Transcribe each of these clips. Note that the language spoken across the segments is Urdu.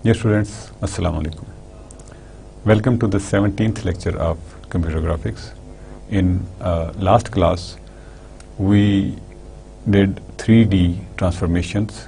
Dear students, Assalamu alaikum. Welcome to the 17th lecture of Computer Graphics. In last class, we did 3D transformations.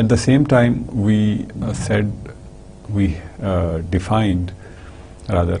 At the same time we defined rather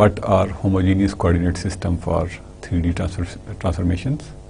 what are homogeneous coordinate system for 3D transformations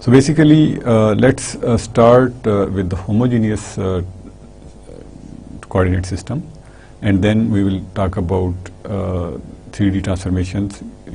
So basically let's start with the homogeneous coordinate system, and then we will talk about 3D transformations,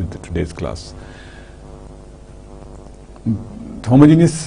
with today's class. Homogeneous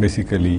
basically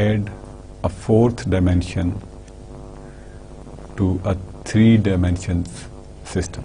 add a 4th dimension to a 3 dimensions system,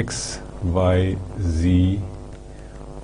x, y, z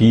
t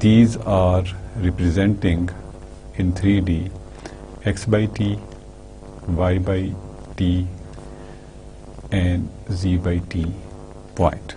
these are representing in 3D x by t, y by t and z by t point.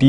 t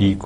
t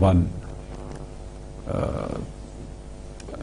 1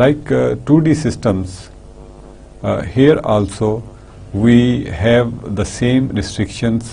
Like 2D systems, here also we have the same restrictions,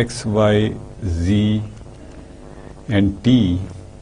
x, y, z and t,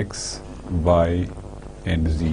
x, y and z.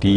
t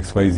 x, y,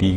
t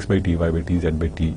x by t, y by t, z by t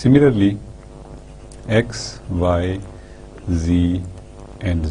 Similarly, x, y, z and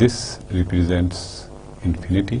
this represents infinity,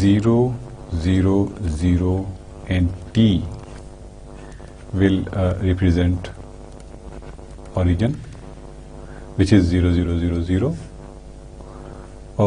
0, 0, 0 and t will represent origin, which is 0, 0, 0, 0,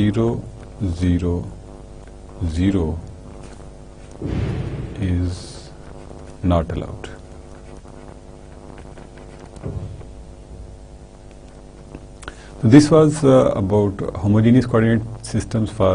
0, 0, 0 is not allowed. So this was about homogeneous coordinate systems for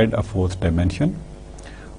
add a 4th dimension,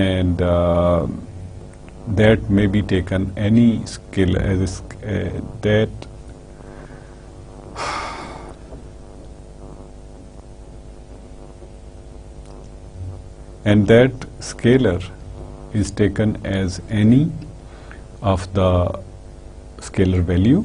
and that may be taken any scale as that and that scalar is taken as any of the scalar value,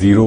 0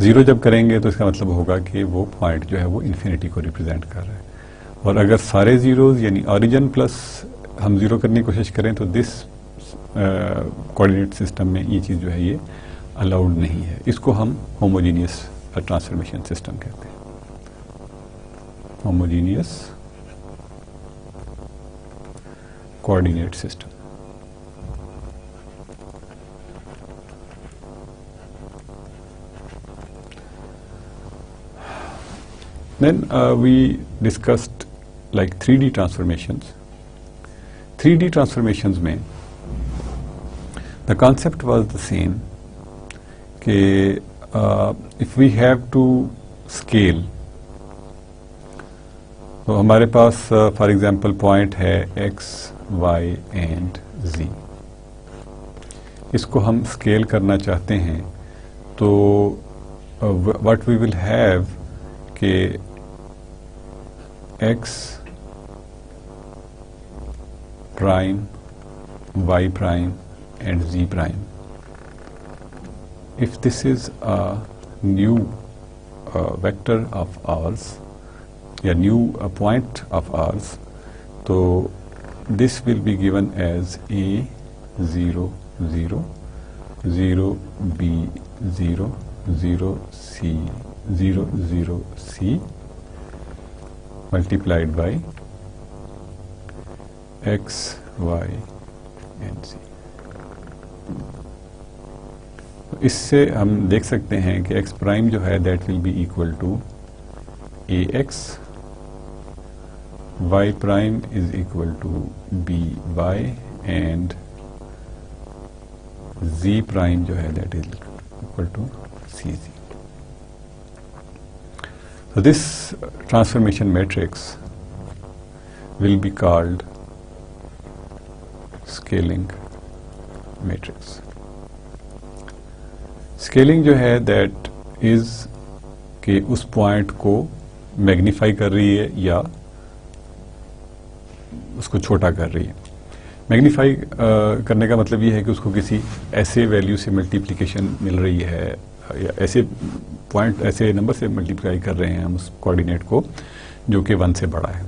0 جب کریں گے تو اس کا مطلب ہوگا کہ وہ پوائنٹ جو ہے وہ انفینٹی کو ریپرزینٹ کر رہا ہے. اور اگر سارے زیروز یعنی اوریجن پلس ہم 0 کرنے کی کوشش کریں تو دس کوآرڈینیٹ سسٹم میں یہ چیز جو ہے یہ الاؤڈ نہیں ہے. اس کو ہم ہوموجینیس ٹرانسفارمیشن سسٹم کہتے ہیں. Homogeneous coordinate system. Then we discussed like 3D transformations. 3D transformations mein the concept was the same کہ if we have to scale تو ہمارے پاس فار ایگزامپل پوائنٹ ہے x, y and z. اس کو ہم اسکیل کرنا چاہتے ہیں تو what we will have کہ x prime, y prime and z prime. If this is a new vector of ours, a new point of ours, so this will be given as a 0 0 0 b 0 0 c 0 0 c multiplied by x, y and z. اس سے ہم دیکھ سکتے ہیں کہ x پرائم جو ہے that will be equal to ax, y prime is equal to by and z prime جو ہے that is equal to cz. So this transformation matrix will be called scaling matrix. Scaling جو ہے that is کہ اس پوائنٹ کو میگنیفائی کر رہی ہے یا اس کو چھوٹا کر رہی ہے. میگنیفائی کرنے کا مطلب یہ ہے کہ اس کو کسی ایسے ویلیو سے ملٹیپلیکیشن مل رہی ہے یا ایسے پوائنٹ ایسے نمبر سے ملٹیپلائی کر رہے ہیں ہم اس کوآرڈینیٹ کو جو کہ 1 سے بڑا ہے.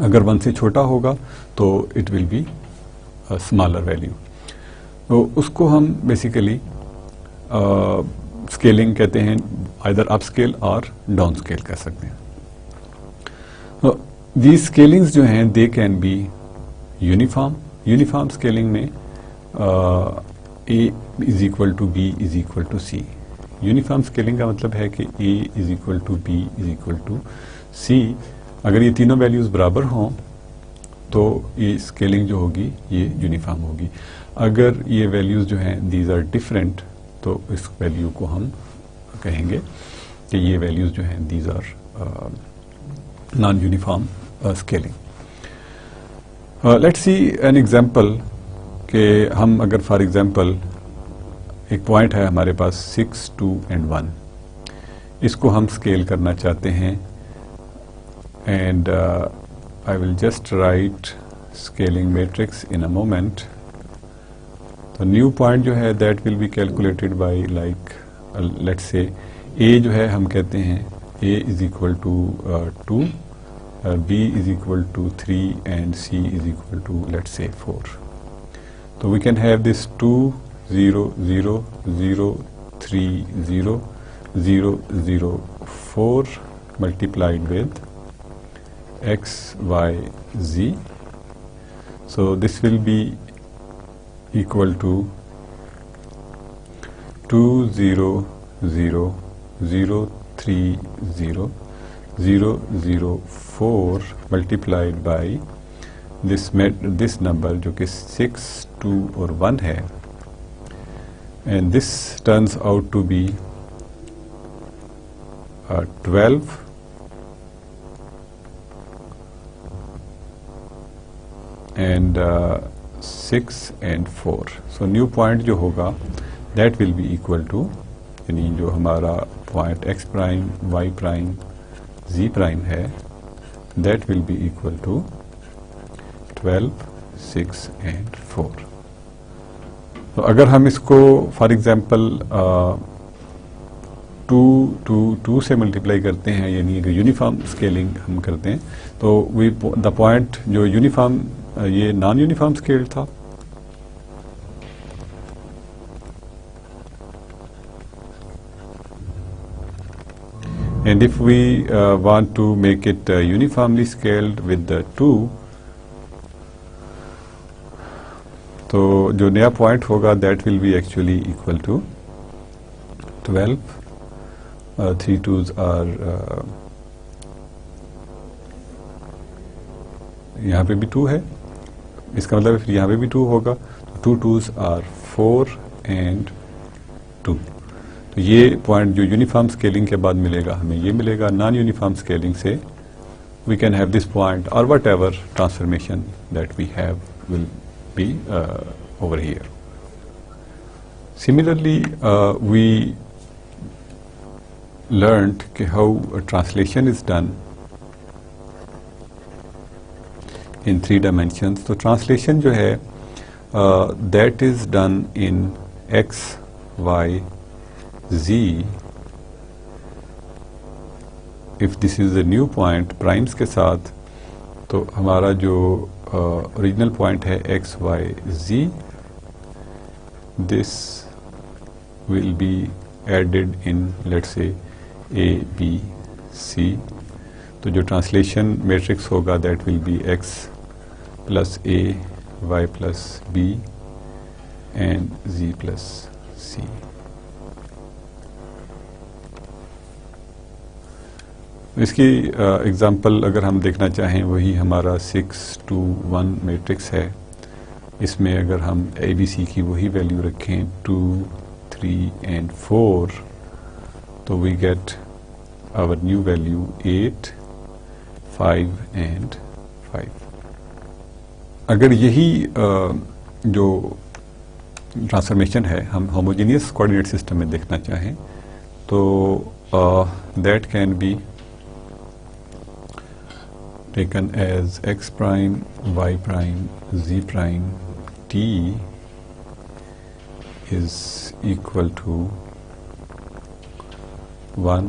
اگر 1 سے چھوٹا ہوگا تو it will be smaller value. تو اس کو ہم بیسیکلی اسکیلنگ کہتے ہیں. آئدر اپ اسکیل اور ڈاؤن اسکیل کر سکتے ہیں. دی اسکیلنگز جو ہیں they can be uniform. Uniform scaling میں a is equal to b is equal to c. Uniform scaling کا مطلب ہے کہ a is equal to b is equal to c. اگر یہ تینوں ویلیوز برابر ہوں تو یہ اسکیلنگ جو ہوگی یہ یونیفارم ہوگی. اگر یہ ویلیوز جو ہیں دیز آر ڈفرینٹ تو اس ویلیو کو ہم کہیں گے کہ یہ ویلیوز جو ہیں these are non uniform scaling. Let's see an example کہ ہم اگر فار ایگزامپل ایک پوائنٹ ہے ہمارے پاس 6, 2 and 1. اس کو ہم اسکیل کرنا چاہتے ہیں and I will just write scaling matrix in a moment. تو نیو پوائنٹ جو ہے that will be calculated by like let's say a جو ہے ہم کہتے ہیں a is equal to 2, b is equal to 3 and c is equal to let's say 4. تو we can have this 2 0 0 0 3 0 0 0 4 multiplied with x, y, z. So this will be equal to 2 0 0 0 3 0 0 0 4 multiplied by this number جو کہ 6, 2 اور 1 ہے. And this turns out to be 12 and 6 and 4. So new point جو ہوگا that will be equal to یعنی جو ہمارا point x prime, y prime, z prime ہے that will be equal to 12, 6 and 4. تو اگر ہم اس کو فار ایگزامپل 2 سے ملٹیپلائی کرتے ہیں، یعنی اگر یونیفارم اسکیلنگ ہم کرتے ہیں تو دا پوائنٹ جو یونیفارم یہ نان یونیفارم اسکیل تھا، and if we want to make it uniformly scaled with the 2, تو جو نیا پوائنٹ ہوگا that will be actually equal to 12. 3 2s are یہاں پہ بھی 2 ہے، اس کا مطلب یہاں پہ بھی 2 ہوگا، 2 2s are 4 and 2. تو یہ پوائنٹ جو یونیفارم اسکیلنگ کے بعد ملے گا ہمیں یہ ملے گا. نان یونیفارم اسکیلنگ سے we can have this point اور whatever transformation that we have will be over here. Similarly we learned کہ how translation is done in 3 dimensions. تو ٹرانسلیشن جو ہے that is done in x, y, z. if this is a new point primes کے ساتھ تو ہمارا جو original point ہے x, y, z, this will be added in let's say a, b, c. تو جو ٹرانسلیشن میٹرکس ہوگا that will be x plus a, y plus b and z plus c. اس کی اگزامپل اگر ہم دیکھنا چاہیں وہی ہمارا 6 2 1 میٹرکس ہے. اس میں اگر ہم اے بی سی کی وہی ویلیو رکھیں 2 3 and 4 تو we get our new value 8 5 and 5. اگر یہی جو ٹرانسفارمیشن ہے ہم ہوموجینئس کوآرڈینیٹ سسٹم میں دیکھنا چاہیں تو that can be taken as x prime y prime z prime T is equal to 1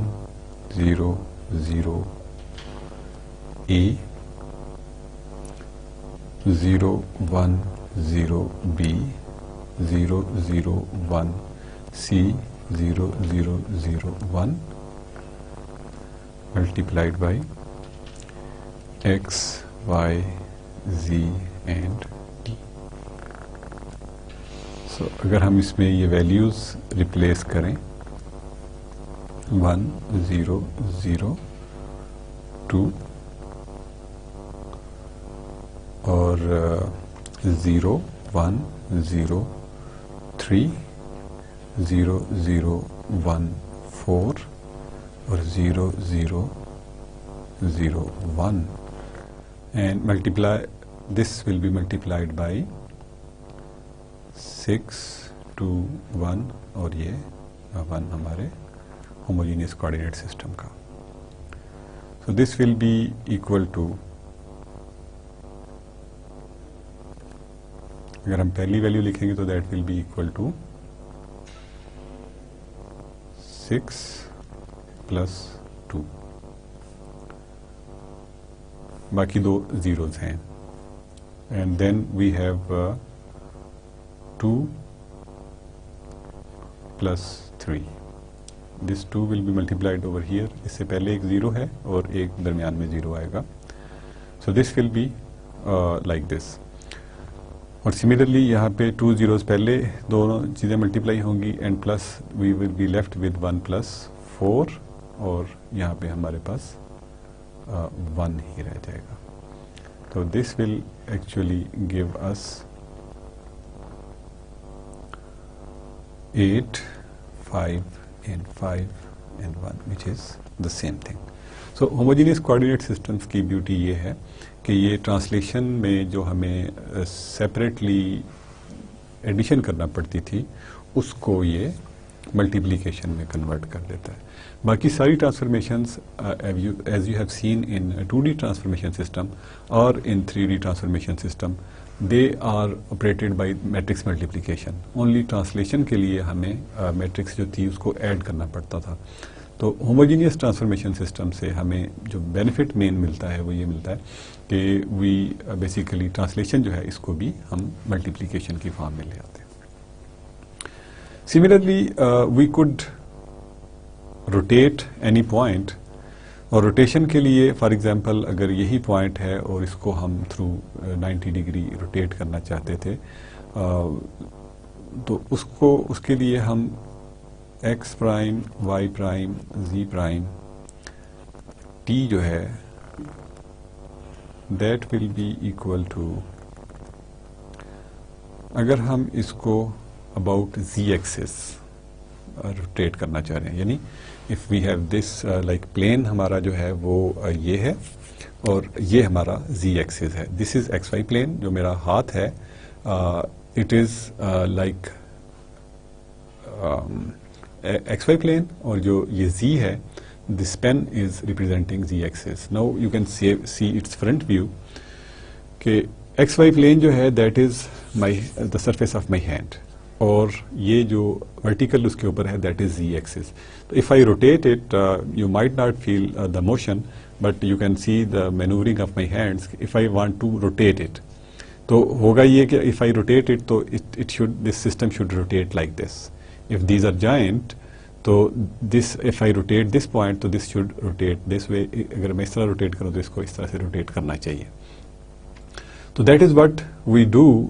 0 0 A 0 1 0 B 0 0 1 C 0 0 0 1 multiplied by x, y, z and t. So اگر ہم اس میں یہ ویلیوز ریپلیس کریں 1 0 0 2 اور 0 1 0 3 0 0 1 4 اور 0 0 0 1 and multiply, this will be multiplied by 6 2 1 اور یہ 1 ہمارے homogeneous coordinate system کا. So this will be equal to, اگر ہم پہلی ویلیو لکھیں گے تو that will be equal to 6 plus 2 باقی 2 زیروز ہیں and then we have 2 plus 3. This 2 will be multiplied over here. اس سے پہلے ایک 0 ہے اور ایک درمیان میں 0 آئے گا. سو دس ول بی لائک دس. اور سملرلی یہاں پہ 2 زیروز پہلے دونوں چیزیں ملٹیپلائی ہوں گی and plus we will be left with 1 plus 4 اور یہاں پہ ہمارے پاس 1 ہی رہ جائے گا. تو this will actually give us 8 5 and 5 and 1 which is the same thing. So homogeneous coordinate systems کی بیوٹی یہ ہے کہ یہ ٹرانسلیشن میں جو ہمیں سیپریٹلی ایڈیشن کرنا پڑتی تھی اس کو یہ ملٹیپلیکیشن میں کنورٹ کر دیتا ہے. باقی ساری transformations as you have seen in 2D transformation system اور in 3D transformation system they are operated by matrix multiplication. Only translation کے لیے ہمیں میٹرکس جو تھی اس کو ایڈ کرنا پڑتا تھا. تو ہوموجینیس ٹرانسفارمیشن سسٹم سے ہمیں جو بینیفٹ مین ملتا ہے وہ یہ ملتا ہے کہ وی بیسیکلی ٹرانسلیشن جو ہے اس کو بھی ہم ملٹیپلیکیشن کی فارم میں لے آتے ہیں. Similarly we could rotate any point, اور روٹیشن کے لیے فار ایگزامپل اگر یہی پوائنٹ ہے اور اس کو ہم تھرو 90 ڈگری روٹیٹ کرنا چاہتے تھے تو اس کے لیے ہم x prime y prime z prime T جو ہے that will be equal to, اگر ہم اس کو اباؤٹ زی ایکسس روٹیٹ کرنا چاہ رہے ہیں, یعنی if we have this like plane ہمارا جو ہے وہ یہ ہے اور یہ ہمارا زی ایکسس ہے. This is x y plane, جو میرا ہاتھ ہے it is like x y plane, اور جو یہ زی ہے this pen is representing z axis. Now you can see it's front view کہ ایکس وائی پلین جو ہے that is the surface of my hand, اور یہ جو ورٹیکل اس کے اوپر ہے دیٹ از زی ایکسس. تو if I rotate it you might not feel the motion but you can see the mirroring of my hands. If I want to rotate it تو ہوگا یہ کہ اف آئی روٹیٹ اٹ تو this system should rotate like this. If these are joint تو this if I rotate this point تو دس شوڈ روٹیٹ دس وے. اگر میں اس طرح روٹیٹ کروں تو اس کو اس طرح سے روٹیٹ کرنا چاہیے. تو that is what we do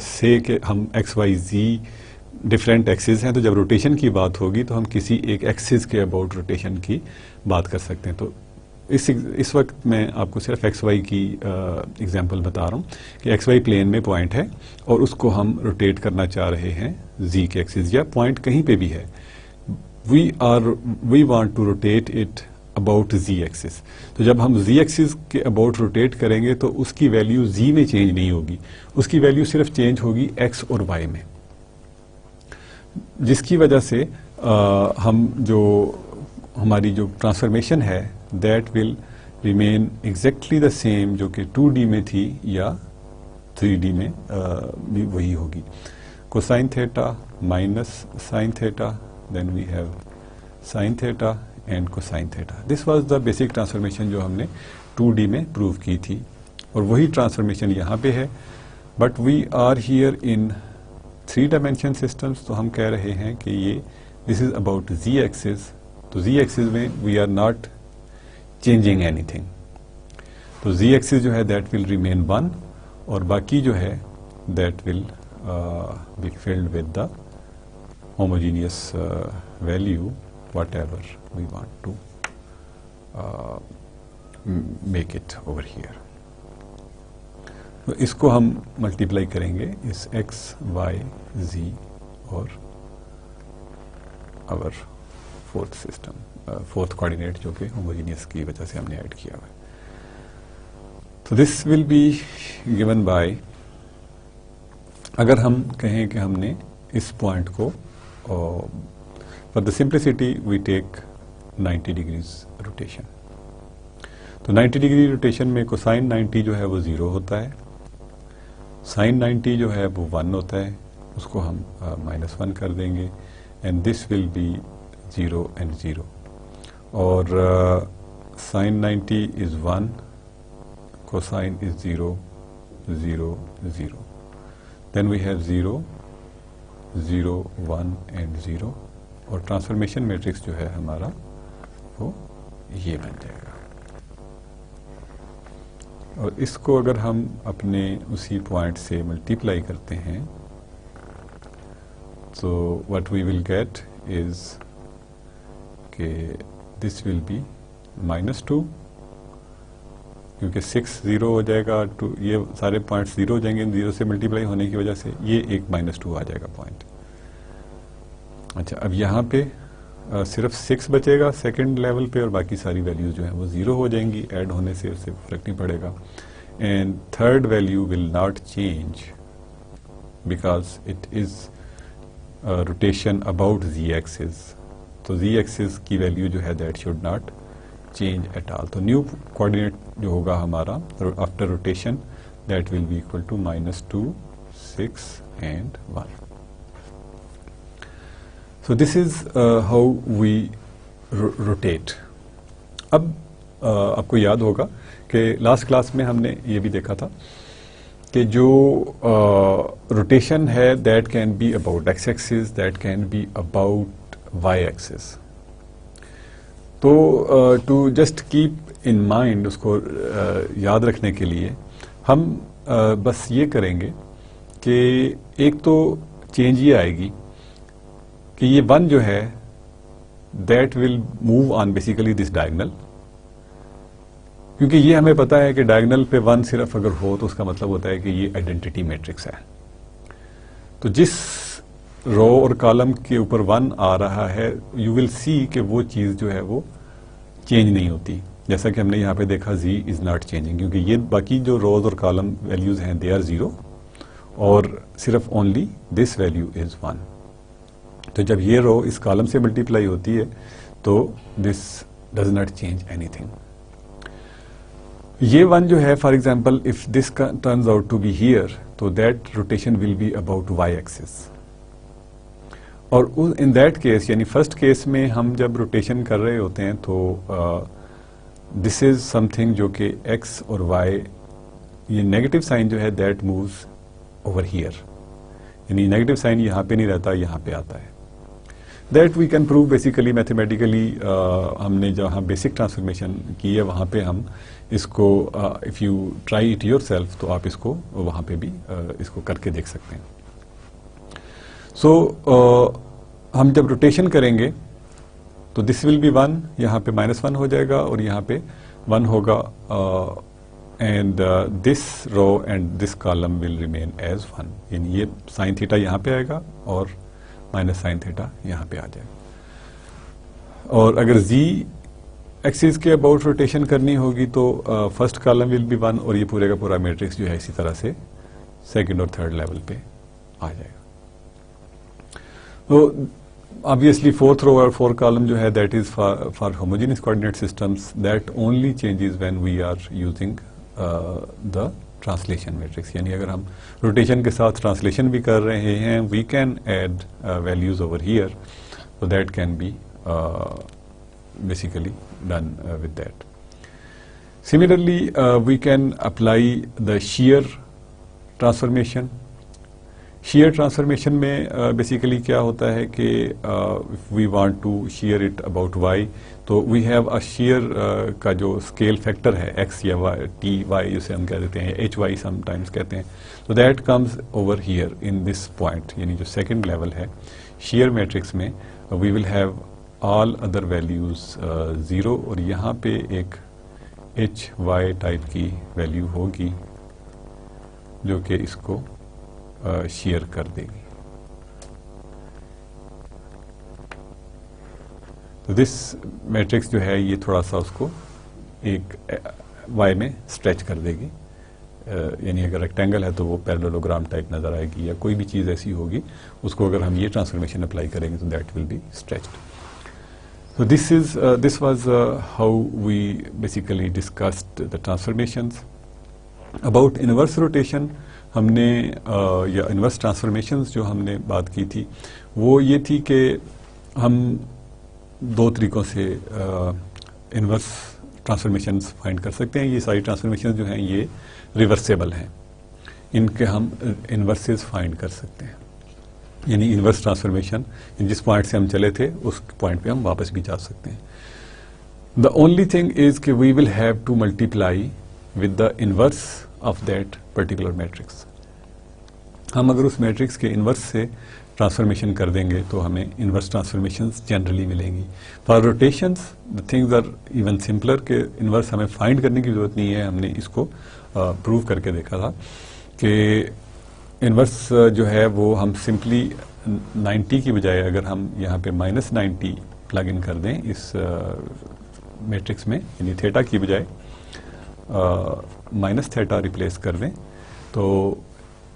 say کہ ہم x y z different axes ہیں, تو جب روٹیشن کی بات ہوگی تو ہم کسی ایک ایکسز کے اباؤٹ روٹیشن کی بات کر سکتے ہیں. تو اس وقت میں آپ کو صرف ایکس وائی کی ایگزامپل بتا رہا ہوں کہ ایکس وائی پلین میں پوائنٹ ہے اور اس کو ہم روٹیٹ کرنا چاہ رہے ہیں زی کے ایکسز, یا پوائنٹ کہیں پہ بھی ہے, we want to rotate it about z axis. تو جب ہم زی ایکسس کے اباؤٹ روٹیٹ کریں گے تو اس کی ویلیو زی میں چینج نہیں ہوگی, اس کی ویلیو صرف چینج ہوگی ایکس اور وائی میں, جس کی وجہ سے ہم جو ہماری جو ٹرانسفارمیشن ہے that will remain exactly the same جو کہ 2D میں تھی یا 3D میں بھی وہی ہوگی. Cosine theta minus sine theta, then we have sine theta and cosine theta. This was the basic transformation جو ہم نے 2D میں پروو کی تھی, اور وہی ٹرانسفارمیشن یہاں پہ ہے, but we are here in 3 dimension systems. تو ہم کہہ رہے ہیں کہ یہ دس از اباؤٹ زی ایکسز. تو زی ایکسز میں we are not changing anything, تو زی ایکسز جو ہے دیٹ ول ریمین 1, اور باقی جو ہے that will be filled with the homogeneous value whatever we want to make it over here. تو اس کو ہم ملٹیپلائی کریں گے اس ایکس وائی زی اور اور فورتھ سسٹم فورتھ کوآرڈینیٹ جو کہ ہوموجینئس کی وجہ سے ہم نے ایڈ کیا ہوا ہے. تو this will be given by, اگر ہم کہیں کہ ہم نے اس پوائنٹ کو for the simplicity we take 90 degrees rotation. تو 90 ڈگری روٹیشن میں کوسائن 90 جو ہے وہ 0 ہوتا ہے, سائن 90 جو ہے وہ 1 ہوتا ہے, اس کو ہم -1 کر دیں گے, and this will be 0 and 0, اور sine 90 is 1, cosine is 0 0 0, then we have 0 0 1 and 0, اور ٹرانسفارمیشن میٹرکس جو ہے ہمارا وہ یہ بن جائے گا. اور اس کو اگر ہم اپنے اسی پوائنٹ سے ملٹیپلائی کرتے ہیں تو what we will get is کہ this will be -2, کیونکہ 6 0 ہو جائے گا, یہ سارے پوائنٹس 0 ہو جائیں گے, 0 سے ملٹیپلائی ہونے کی وجہ سے یہ ایک -2 آ جائے گا پوائنٹ. اچھا, اب یہاں پہ صرف 6 بچے گا سیکنڈ لیول پہ, اور باقی ساری ویلیوز جو ہیں وہ 0 ہو جائیں گی, ایڈ ہونے سے اس سے فرق نہیں پڑے گا. And third value will not change because it is rotation about z axis. تو زی ایکسز کی ویلیو جو ہے that should not change at all. تو نیو کوآرڈینیٹ جو ہوگا ہمارا after rotation that will be equal to -2 6 and 1. So this is how we rotate. اب آپ کو یاد ہوگا کہ لاسٹ کلاس میں ہم نے یہ بھی دیکھا تھا کہ جو روٹیشن ہے that can be about x axis, that can be about y axis. تو to just keep in mind, اس کو یاد رکھنے کے لیے ہم بس یہ کریں گے کہ ایک تو چینج یہ آئے گی کہ یہ 1 جو ہے that will move on basically this diagonal, کیونکہ یہ ہمیں پتا ہے کہ ڈائگنل پہ 1 صرف اگر ہو تو اس کا مطلب ہوتا ہے کہ یہ آئیڈینٹی میٹرکس ہے. تو جس رو اور کالم کے اوپر 1 آ رہا ہے یو ول سی کہ وہ چیز جو ہے وہ چینج نہیں ہوتی, جیسا کہ ہم نے یہاں پہ دیکھا Z از ناٹ چینجنگ, کیونکہ یہ باقی جو روز اور کالم ویلیوز ہیں دے آر 0 اور صرف اونلی دس ویلیو از 1. تو جب یہ رو اس کالم سے ملٹیپلائی ہوتی ہے تو this does not change anything. یہ 1 جو ہے for example if this turns out to be here تو that rotation will be about y axis. اور ان دیٹ کیس یعنی فرسٹ کیس میں ہم جب روٹیشن کر رہے ہوتے ہیں تو دس از سم تھنگ جو کہ ایکس اور وائی, یہ نیگیٹو سائن جو ہے دیٹ مووز اوور ہیئر, یعنی نیگیٹو سائن یہاں پہ نہیں رہتا, یہاں پہ آتا ہے. That we can prove basically mathematically. ہم نے جہاں بیسک ٹرانسفارمیشن کی ہے وہاں پہ ہم اس کو if you try it your self تو آپ اس کو وہاں پہ بھی اس کو کر کے دیکھ سکتے ہیں. سو ہم جب روٹیشن کریں گے تو دس ول بی 1, یہاں پہ -1 ہو جائے گا اور یہاں پہ 1 ہوگا, and this row and this column will remain as 1, یعنی یہ سائن تھیٹا یہاں پہ آئے گا اور مائنس سائن تھیٹا یہاں پہ آ جائے گا. اور اگر Z ایکسس کے اباؤٹ روٹیشن کرنی ہوگی تو فرسٹ کالم ول بی 1 اور یہ پورے کا پورا میٹرکس جو ہے اسی طرح سے سیکنڈ اور تھرڈ لیول پہ آ جائے گا. تو obviously fourth row اور 4 column جو ہے that is for homogeneous coordinate systems that only changes when we are using the translation matrix. یعنی اگر ہم روٹیشن کے ساتھ ٹرانسلیشن بھی کر رہے ہیں we can add values over here, so that can be basically done with that. Similarly we can apply the shear transformation. Shear transformation میں بیسیکلی کیا ہوتا ہے کہ we want to shear it about y تو وی ہیو اے شیئر کا جو اسکیل فیکٹر ہے ایکس یا وائی ٹی وائی جسے ہم کہہ دیتے ہیں ایچ وائی سم ٹائمس کہتے ہیں. تو that comes over here in this point, یعنی جو سیکنڈ لیول ہے شیئر میٹرکس میں we will have all other values 0 اور یہاں پہ ایک ایچ وائی ٹائپ کی ویلیو ہوگی جو کہ اس کو شیئر کر دے گی. تو دس میٹرکس جو ہے یہ تھوڑا سا اس کو ایک وائی میں اسٹریچ کر دے گی, یعنی اگر ریکٹینگل ہے تو وہ پیرالوگرام ٹائپ نظر آئے گی یا کوئی بھی چیز ایسی ہوگی اس کو اگر ہم یہ ٹرانسفارمیشن اپلائی کریں گے تو that will be stretched. So this was how we basically discussed the transformations. About inverse rotation ہم نے یا انورس ٹرانسفارمیشنز جو ہم نے بات کی تھی وہ یہ تھی کہ ہم 2 طریقوں سے انورس ٹرانسفارمیشنز فائنڈ کر سکتے ہیں. یہ ساری ٹرانسفارمیشنز جو ہیں یہ ریورسیبل ہیں, ان کے ہم انورسز فائنڈ کر سکتے ہیں, یعنی انورس ٹرانسفارمیشن جس پوائنٹ سے ہم چلے تھے اس پوائنٹ پہ ہم واپس بھی جا سکتے ہیں. دا اونلی تھنگ از کہ we will have to multiply with the inverse of that particular matrix. ہم اگر اس میٹرکس کے انورس سے ٹرانسفارمیشن کر دیں گے تو ہمیں انورس ٹرانسفارمیشنز جنرلی ملیں گی. For rotations the things are even simpler کہ انورس ہمیں فائنڈ کرنے کی ضرورت نہیں ہے. ہم نے اس کو پروو کر کے دیکھا تھا کہ انورس جو ہے وہ ہم سمپلی 90 کی بجائے اگر ہم یہاں پہ -90 پلگ ان کر دیں اس میٹرکس میں, یعنی تھیٹا کی بجائے مائنس تھیٹا ریپلیس کر دیں تو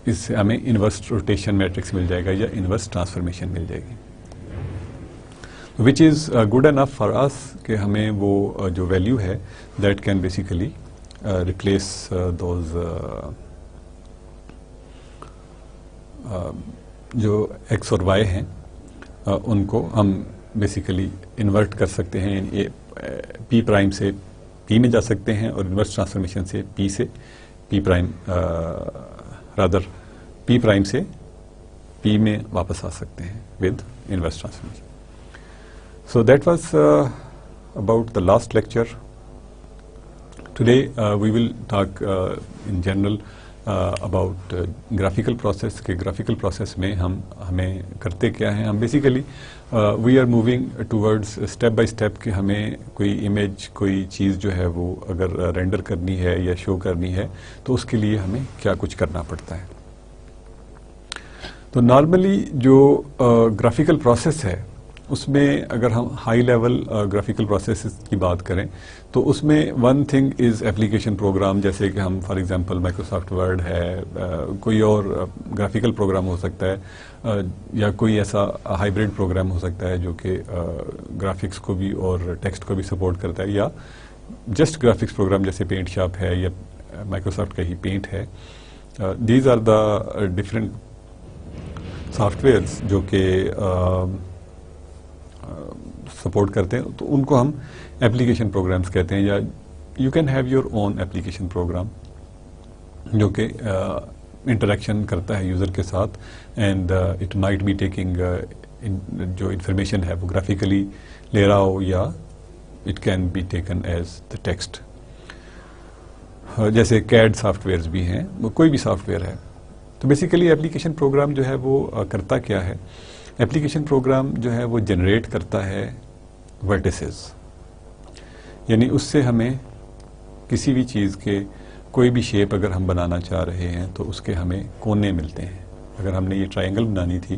اس سے ہمیں انورس روٹیشن میٹرکس مل جائے گا یا انورس ٹرانسفارمیشن مل جائے گی, وچ از گڈ انف فار اس کہ ہمیں وہ جو ویلیو ہے that can basically replace those جو ایکس اور وائی ہیں ان کو ہم بیسیکلی انورٹ کر سکتے ہیں, پی پرائم سے پی میں جا سکتے ہیں اور انورس ٹرانسفارمیشن سے پی سے پی پرائم رادر پی پرائم سے پی میں واپس آ سکتے ہیں with inverse transformation. So that was about the last lecture. Today we will talk in general about graphical process. کہ graphical process میں ہمیں کرتے کیا ہیں. ہم basically we are moving towards step by step کہ ہمیں کوئی image کوئی چیز جو ہے وہ اگر render کرنی ہے یا show کرنی ہے تو اس کے لیے ہمیں کیا کچھ کرنا پڑتا ہے. تو نارملی جو graphical process ہے اس میں اگر ہم ہائی لیول گرافیکل پروسیسز کی بات کریں تو اس میں one thing is application program. جیسے کہ ہم فار ایگزامپل مائکروسافٹ ورڈ ہے, کوئی اور گرافیکل پروگرام ہو سکتا ہے یا کوئی ایسا ہائیبریڈ پروگرام ہو سکتا ہے جو کہ گرافکس کو بھی اور ٹیکسٹ کو بھی سپورٹ کرتا ہے, یا جسٹ گرافکس پروگرام جیسے پینٹ شاپ ہے یا مائکروسافٹ کا ہی پینٹ ہے. These are the different softwares جو کہ سپورٹ کرتے ہیں, تو ان کو ہم ایپلیکیشن پروگرامز کہتے ہیں. یا you can have your own application program جو کہ انٹریکشن کرتا ہے یوزر کے ساتھ, and it might be taking جو انفارمیشن ہے وہ گرافیکلی لے رہا ہو, یا it can be taken as the text. جیسے کیڈ سافٹ ویئرز بھی ہیں, وہ کوئی بھی سافٹ ویئر ہے. تو بیسیکلی ایپلیکیشن پروگرام جو ہے وہ کرتا کیا ہے. ایپلیکیشن پروگرام جو ہے وہ جنریٹ کرتا ہے ورٹیسز, یعنی اس سے ہمیں کسی بھی چیز کے کوئی بھی شیپ اگر ہم بنانا چاہ رہے ہیں تو اس کے ہمیں کونے ملتے ہیں. اگر ہم نے یہ ٹرائنگل بنانی تھی,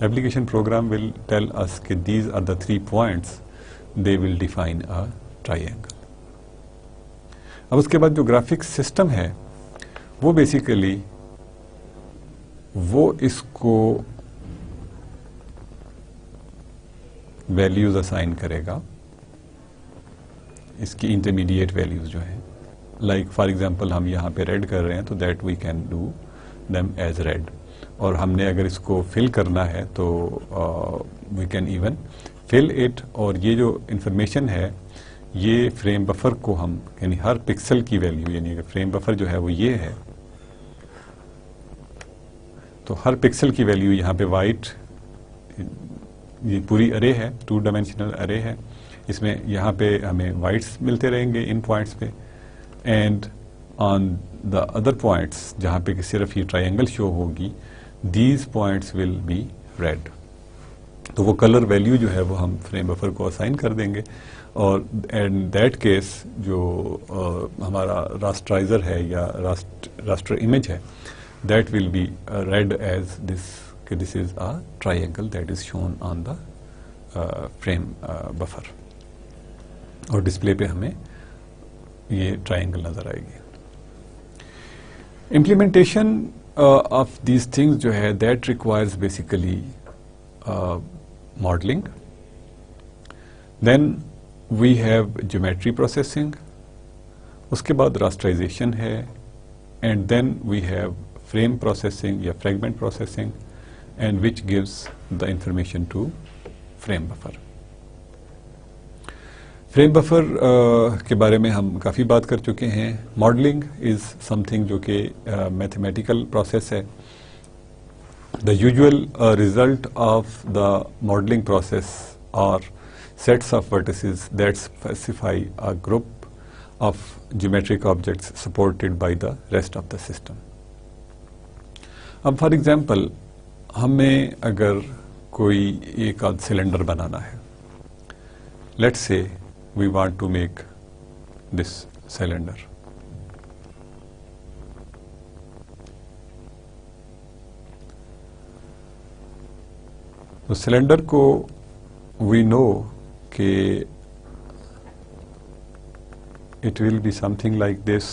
application program will tell us کہ these are the 3 points, they will define a triangle. اب اس کے بعد جو گرافکس سسٹم ہے وہ بیسیکلی وہ اس کو ویلیوز اسائن کرے گا, اس کی انٹرمیڈیٹ ویلیوز جو ہیں. لائک فار ایگزامپل ہم یہاں پہ ریڈ کر رہے ہیں تو that we can do them as red, اور ہم نے اگر اس کو فل کرنا ہے تو we can even fill it. اور یہ جو انفارمیشن ہے یہ فریم بفر کو ہم, یعنی ہر پکسل کی ویلیو, یعنی اگر فریم بفر جو ہے وہ یہ ہے تو ہر پکسل کی ویلیو یہاں پہ وائٹ, یہ پوری ارے ہے, 2 dimensional ارے ہے, اس میں یہاں پہ ہمیں وائٹس ملتے رہیں گے ان پوائنٹس پہ, and on the other points جہاں پہ صرف یہ ٹرائنگل شو ہوگی, these points will be red. تو وہ کلر ویلیو جو ہے وہ ہم فریم بفر کو اسائن کر دیں گے, اور ان دیٹ کیس جو ہمارا راسٹرائزر ہے یا راسٹر امیج ہے that will be read as this, کہ this is a triangle that is shown on the frame buffer, اور ڈسپلے پہ ہمیں یہ ٹرائنگل نظر آئے گی. امپلیمنٹیشن آف دیز تھنگز جو ہے that requires basically modelling, then we have geometry processing, اس کے بعد راسٹرائزیشن ہے, and then we have frame processing یا fragment processing, and which gives the information to frame buffer. Frame buffer کے بارے میں ہم کافی بات کر چکے ہیں. ماڈلنگ از سم تھنگ جو کہ میتھمیٹیکل پروسیس ہے. The usual result of the modelling process are sets of vertices that specify a group of geometric objects supported by the rest of the system. اب فار ایگزامپل ہمیں اگر کوئی ایک آدھ سلنڈر بنانا ہے, let's say we want to make this cylinder. تو سلنڈر کو وی نو کہ it will be something like this,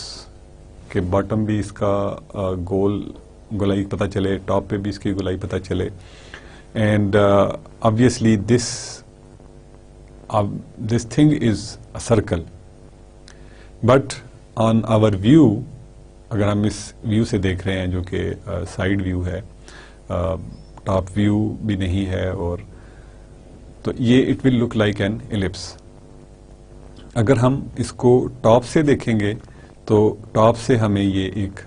کہ باٹم بھی اس کا گولائی پتہ چلے, ٹاپ پہ بھی اس کی گولائی پتہ چلے, and obviously this thing is a circle, but on our view, اگر ہم اس ویو سے دیکھ رہے ہیں جو کہ سائڈ ویو ہے, ٹاپ ویو بھی نہیں ہے اور تو یہ it will look like an ellipse. اگر ہم اس کو ٹاپ سے دیکھیں گے تو ٹاپ سے ہمیں یہ ایک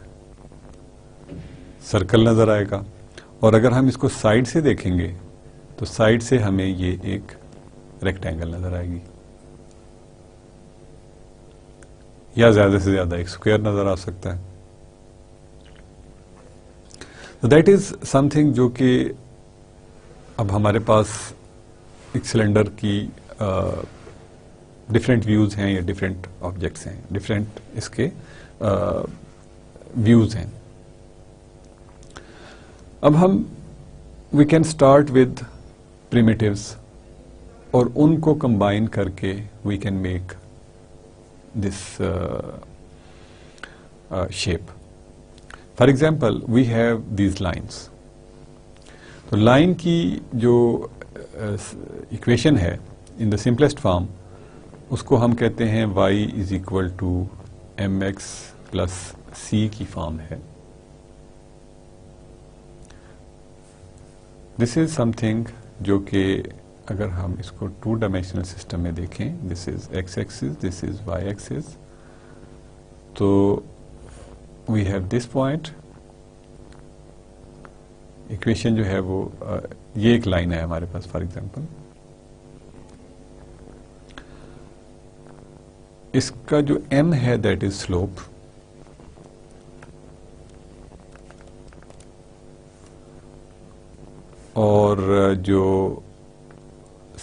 سرکل نظر آئے گا, اور اگر ہم اس کو سائڈ سے دیکھیں گے تو سائڈ سے ہمیں یہ ایک ریکٹینگل نظر آئے گی, یا زیادہ سے زیادہ ایک اسکوائر نظر آ سکتا ہے. تو دیٹ از سم تھنگ جو کہ اب ہمارے پاس ایک سلنڈر کی ڈفرینٹ ویوز ہیں یا ڈفرینٹ آبجیکٹس ہیں, ڈفرینٹ اس کے ویوز ہیں. اب ہم we can start with primitives, اور ان کو کمبائن کر کے we can make this shape. For example we have these lines. تو لائن کی جو اکویشن ہے ان دا سمپلسٹ فارم, اس کو ہم کہتے ہیں y is equal to m x plus c کی فارم ہے. دس از سم تھنگ جو کہ اگر ہم اس کو 2 ڈائمینشنل سسٹم میں دیکھیں, this is x axis, this is y axis, تو we have this point. Equation جو ہے وہ یہ ایک لائن ہے ہمارے پاس فار ایگزامپل. اس کا جو m ہے دیٹ از سلوپ, اور جو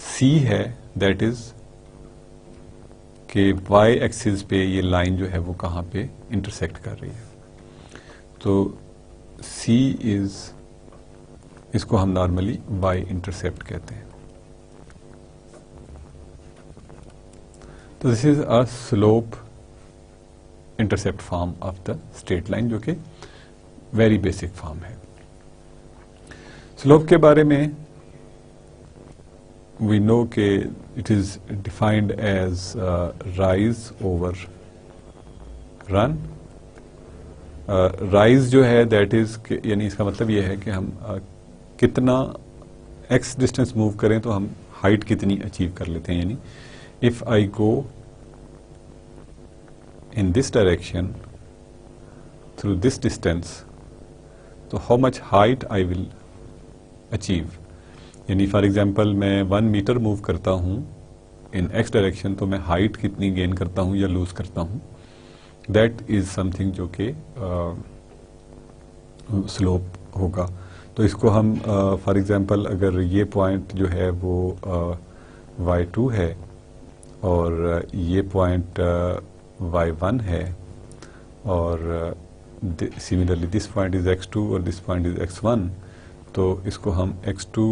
c ہے دیٹ از کہ y ایکسس پہ یہ لائن جو ہے وہ کہاں پہ انٹرسیکٹ کر رہی ہے. تو c از, اس کو ہم نارملی y انٹرسیپٹ کہتے ہیں. تو this is a slope intercept form of the straight line, جو کہ ویری بیسک فارم ہے. سلوپ کے بارے میں وی نو کہ it is defined as rise over run. Rise جو ہے دیٹ از, یعنی اس کا مطلب یہ ہے کہ ہم کتنا ایکس ڈسٹینس موو کریں تو ہم ہائٹ کتنی اچیو کر لیتے ہیں. یعنی if I go in this direction through this distance, so how much height I will achieve. یعنی فار ایگزامپل میں 1 میٹر موو کرتا ہوں ان ایکس ڈائریکشن, تو میں ہائٹ کتنی گین کرتا ہوں یا لوز کرتا ہوں. دیٹ از سم تھنگ جو کہ سلوپ ہوگا. تو اس کو ہم فار ایگزامپل اگر یہ پوائنٹ جو ہے وہ y2 ہے اور یہ پوائنٹ y1 ہے, اور similarly this point is x2 اور دس پوائنٹ از x1, تو اس کو ہم x2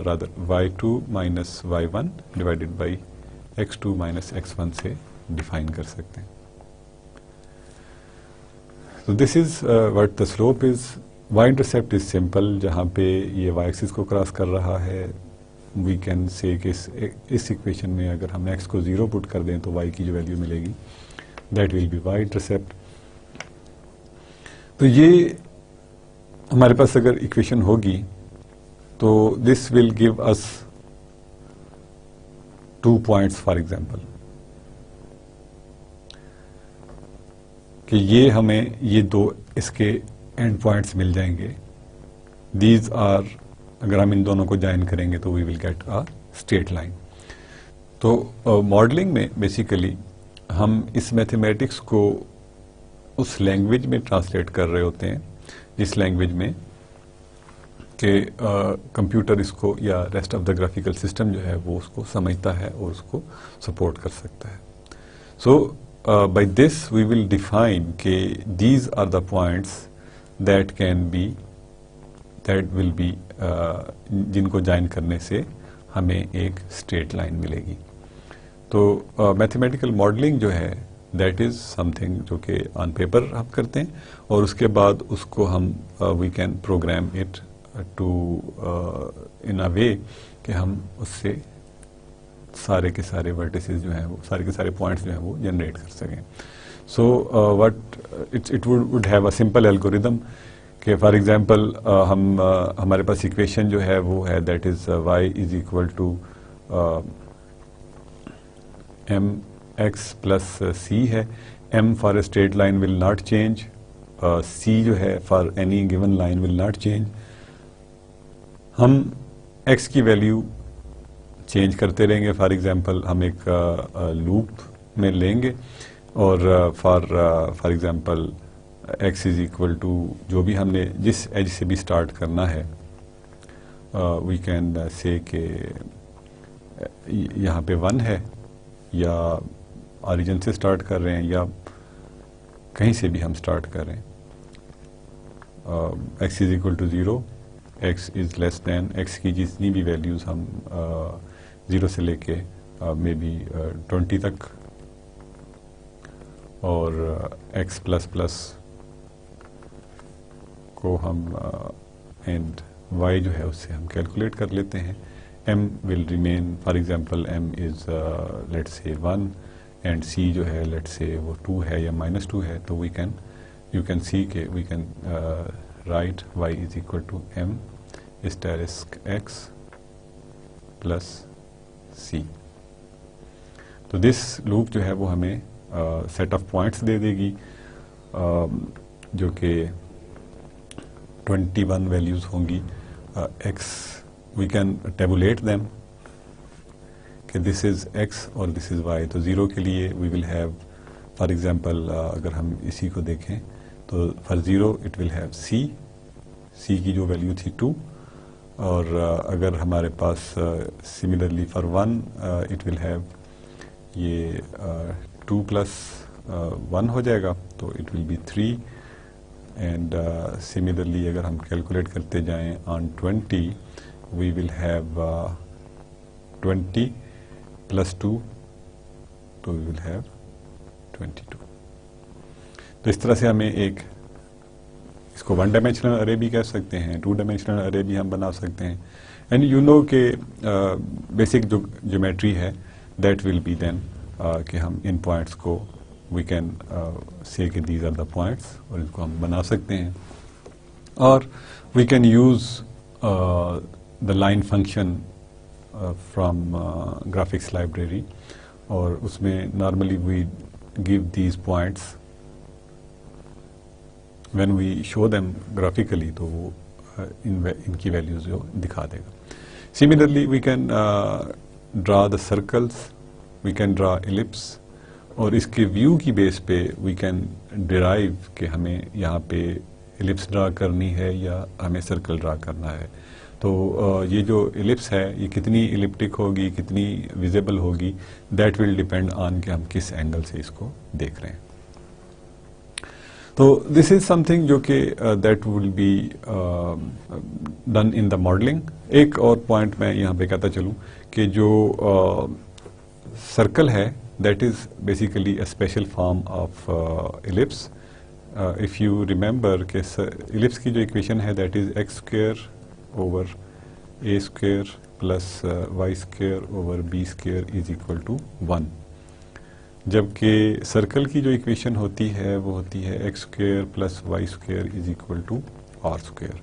rather y2 minus y1 divided by x2 minus x1 سے ڈیفائن کر سکتے ہیں. تو this is what the slope is. y intercept is simple, جہاں پہ یہ y ایکسس کو کراس کر رہا ہے. وی کین سے کہ اس اکویشن میں اگر ہم x کو 0 پٹ کر دیں تو y کی جو ویلیو ملے گی that will be y intercept. تو یہ ہمارے پاس اگر اکویشن ہوگی تو this will give us 2 points for example, کہ یہ ہمیں یہ 2 اس کے اینڈ پوائنٹس مل جائیں گے. دیز آر, اگر ہم ان دونوں کو جوائن کریں گے تو we will get a straight line. تو ماڈلنگ میں بیسیکلی ہم اس میتھمیٹکس کو اس لینگویج میں ٹرانسلیٹ کر رہے ہوتے ہیں جس لینگویج میں کہ کمپیوٹر اس کو یا rest of the graphical system جو ہے وہ اس کو سمجھتا ہے اور اس کو سپورٹ کر سکتا ہے. So by this we will define کہ these are the points that will be, جن کو جوائن کرنے سے ہمیں ایک اسٹریٹ لائن ملے گی. تو میتھمیٹیکل ماڈلنگ جو ہے دیٹ از سم تھنگ جو کہ آن پیپر ہم کرتے ہیں, اور اس کے بعد اس کو ہم we can program it to in a way کہ ہم اس سے سارے کے سارے ورٹیسز جو ہیں وہ سارے کے سارے پوائنٹس جو ہیں وہ جنریٹ کر سکیں. So what it would have a simple algorithm کہ فار ایگزامپل ہمارے پاس اکویشن جو ہے وہ ہے that is y is equal to m x plus c ہے. M for a straight line will not change, c جو ہے for any given line will not change. ہم ایکس کی ویلیو چینج کرتے رہیں گے. فار ایگزامپل ہم ایک لوپ میں لیں گے اور for example x is equal to جو بھی ہم نے جس ایج سے بھی اسٹارٹ کرنا ہے, وی کین سے کہ یہاں پہ 1 ہے, یا آریجن سے اسٹارٹ کر رہے ہیں یا کہیں سے بھی ہم اسٹارٹ کر رہے ہیں. X is equal to 0, x is less than, x کی جتنی بھی ویلیوز ہم 0 سے لے کے مے بی 20 تک, اور ایکس پلس پلس کو ہم اینڈ وائی جو ہے اس سے ہم کیلکولیٹ کر لیتے ہیں. M will remain, for example m is let say 1 and سی جو ہے لیٹ سے وہ 2 ہے یا -2 ہے, تو یو کین سی کہ we can write y is equal to m asterisk x plus c. تو دس لوپ جو ہے وہ ہمیں سیٹ آف پوائنٹس دے دے گی جو کہ 21 ویلیوز ہوں گی. X we can tabulate them کہ دس از ایکس اور دس از وائی. تو 0 کے لیے we will have for example اگر ہم اسی کو دیکھیں تو for 0 it will have C, C کی جو ویلیو تھی 2, اور اگر ہمارے پاس similarly for 1 it will have یہ 2 پلس 1 ہو جائے گا تو it will be 3, and similarly اگر ہم کیلکولیٹ کرتے جائیں آن 20 وی ول ہیو 20 پلس 2 تو وی ول ہیو 22. تو اس طرح سے ہمیں ایک اس کو 1 ڈائمینشنل ارے بھی کہہ سکتے ہیں, 2 ڈائمینشنل ارے بھی ہم بنا سکتے ہیں. اینڈ یو نو کہ بیسک جو جیومیٹری ہے دیٹ ول بی دین کہ ہم ان پوائنٹس کو وی کین سے کہ دیز آر دا پوائنٹس, اور ان کو ہم بنا سکتے ہیں. اور we can use the line function from graphics library, اور اس میں normally we give these points when we show them graphically, تو وہ ان کی ویلیوز جو دکھا دے گا. Similarly we can draw the circles, we can draw ellipse, اور اس کے ویو کی بیس پہ وی کین ڈرائیو کہ ہمیں یہاں پہ ایلپس ڈرا کرنی ہے یا ہمیں سرکل ڈرا کرنا ہے. تو یہ جو ایلپس ہے یہ کتنی ایلپٹک ہوگی, کتنی ویزیبل ہوگی, دیٹ ول ڈیپینڈ آن کہ ہم کس اینگل سے اس کو دیکھ رہے ہیں. تو دس از سم تھنگ جو کہ that will be done in the modelling. ایک اور پوائنٹ میں یہاں پہ کہتا چلوں کہ جو سرکل ہے that is basically a special form of ellipse. If you remember کہ ایلپس کی جو ایکویشن ہے that is x square over a square plus y square over b square is equal to 1, جبکہ سرکل کی جو ایکویشن ہوتی ہے وہ ہوتی ہے x square plus y square is equal to r square.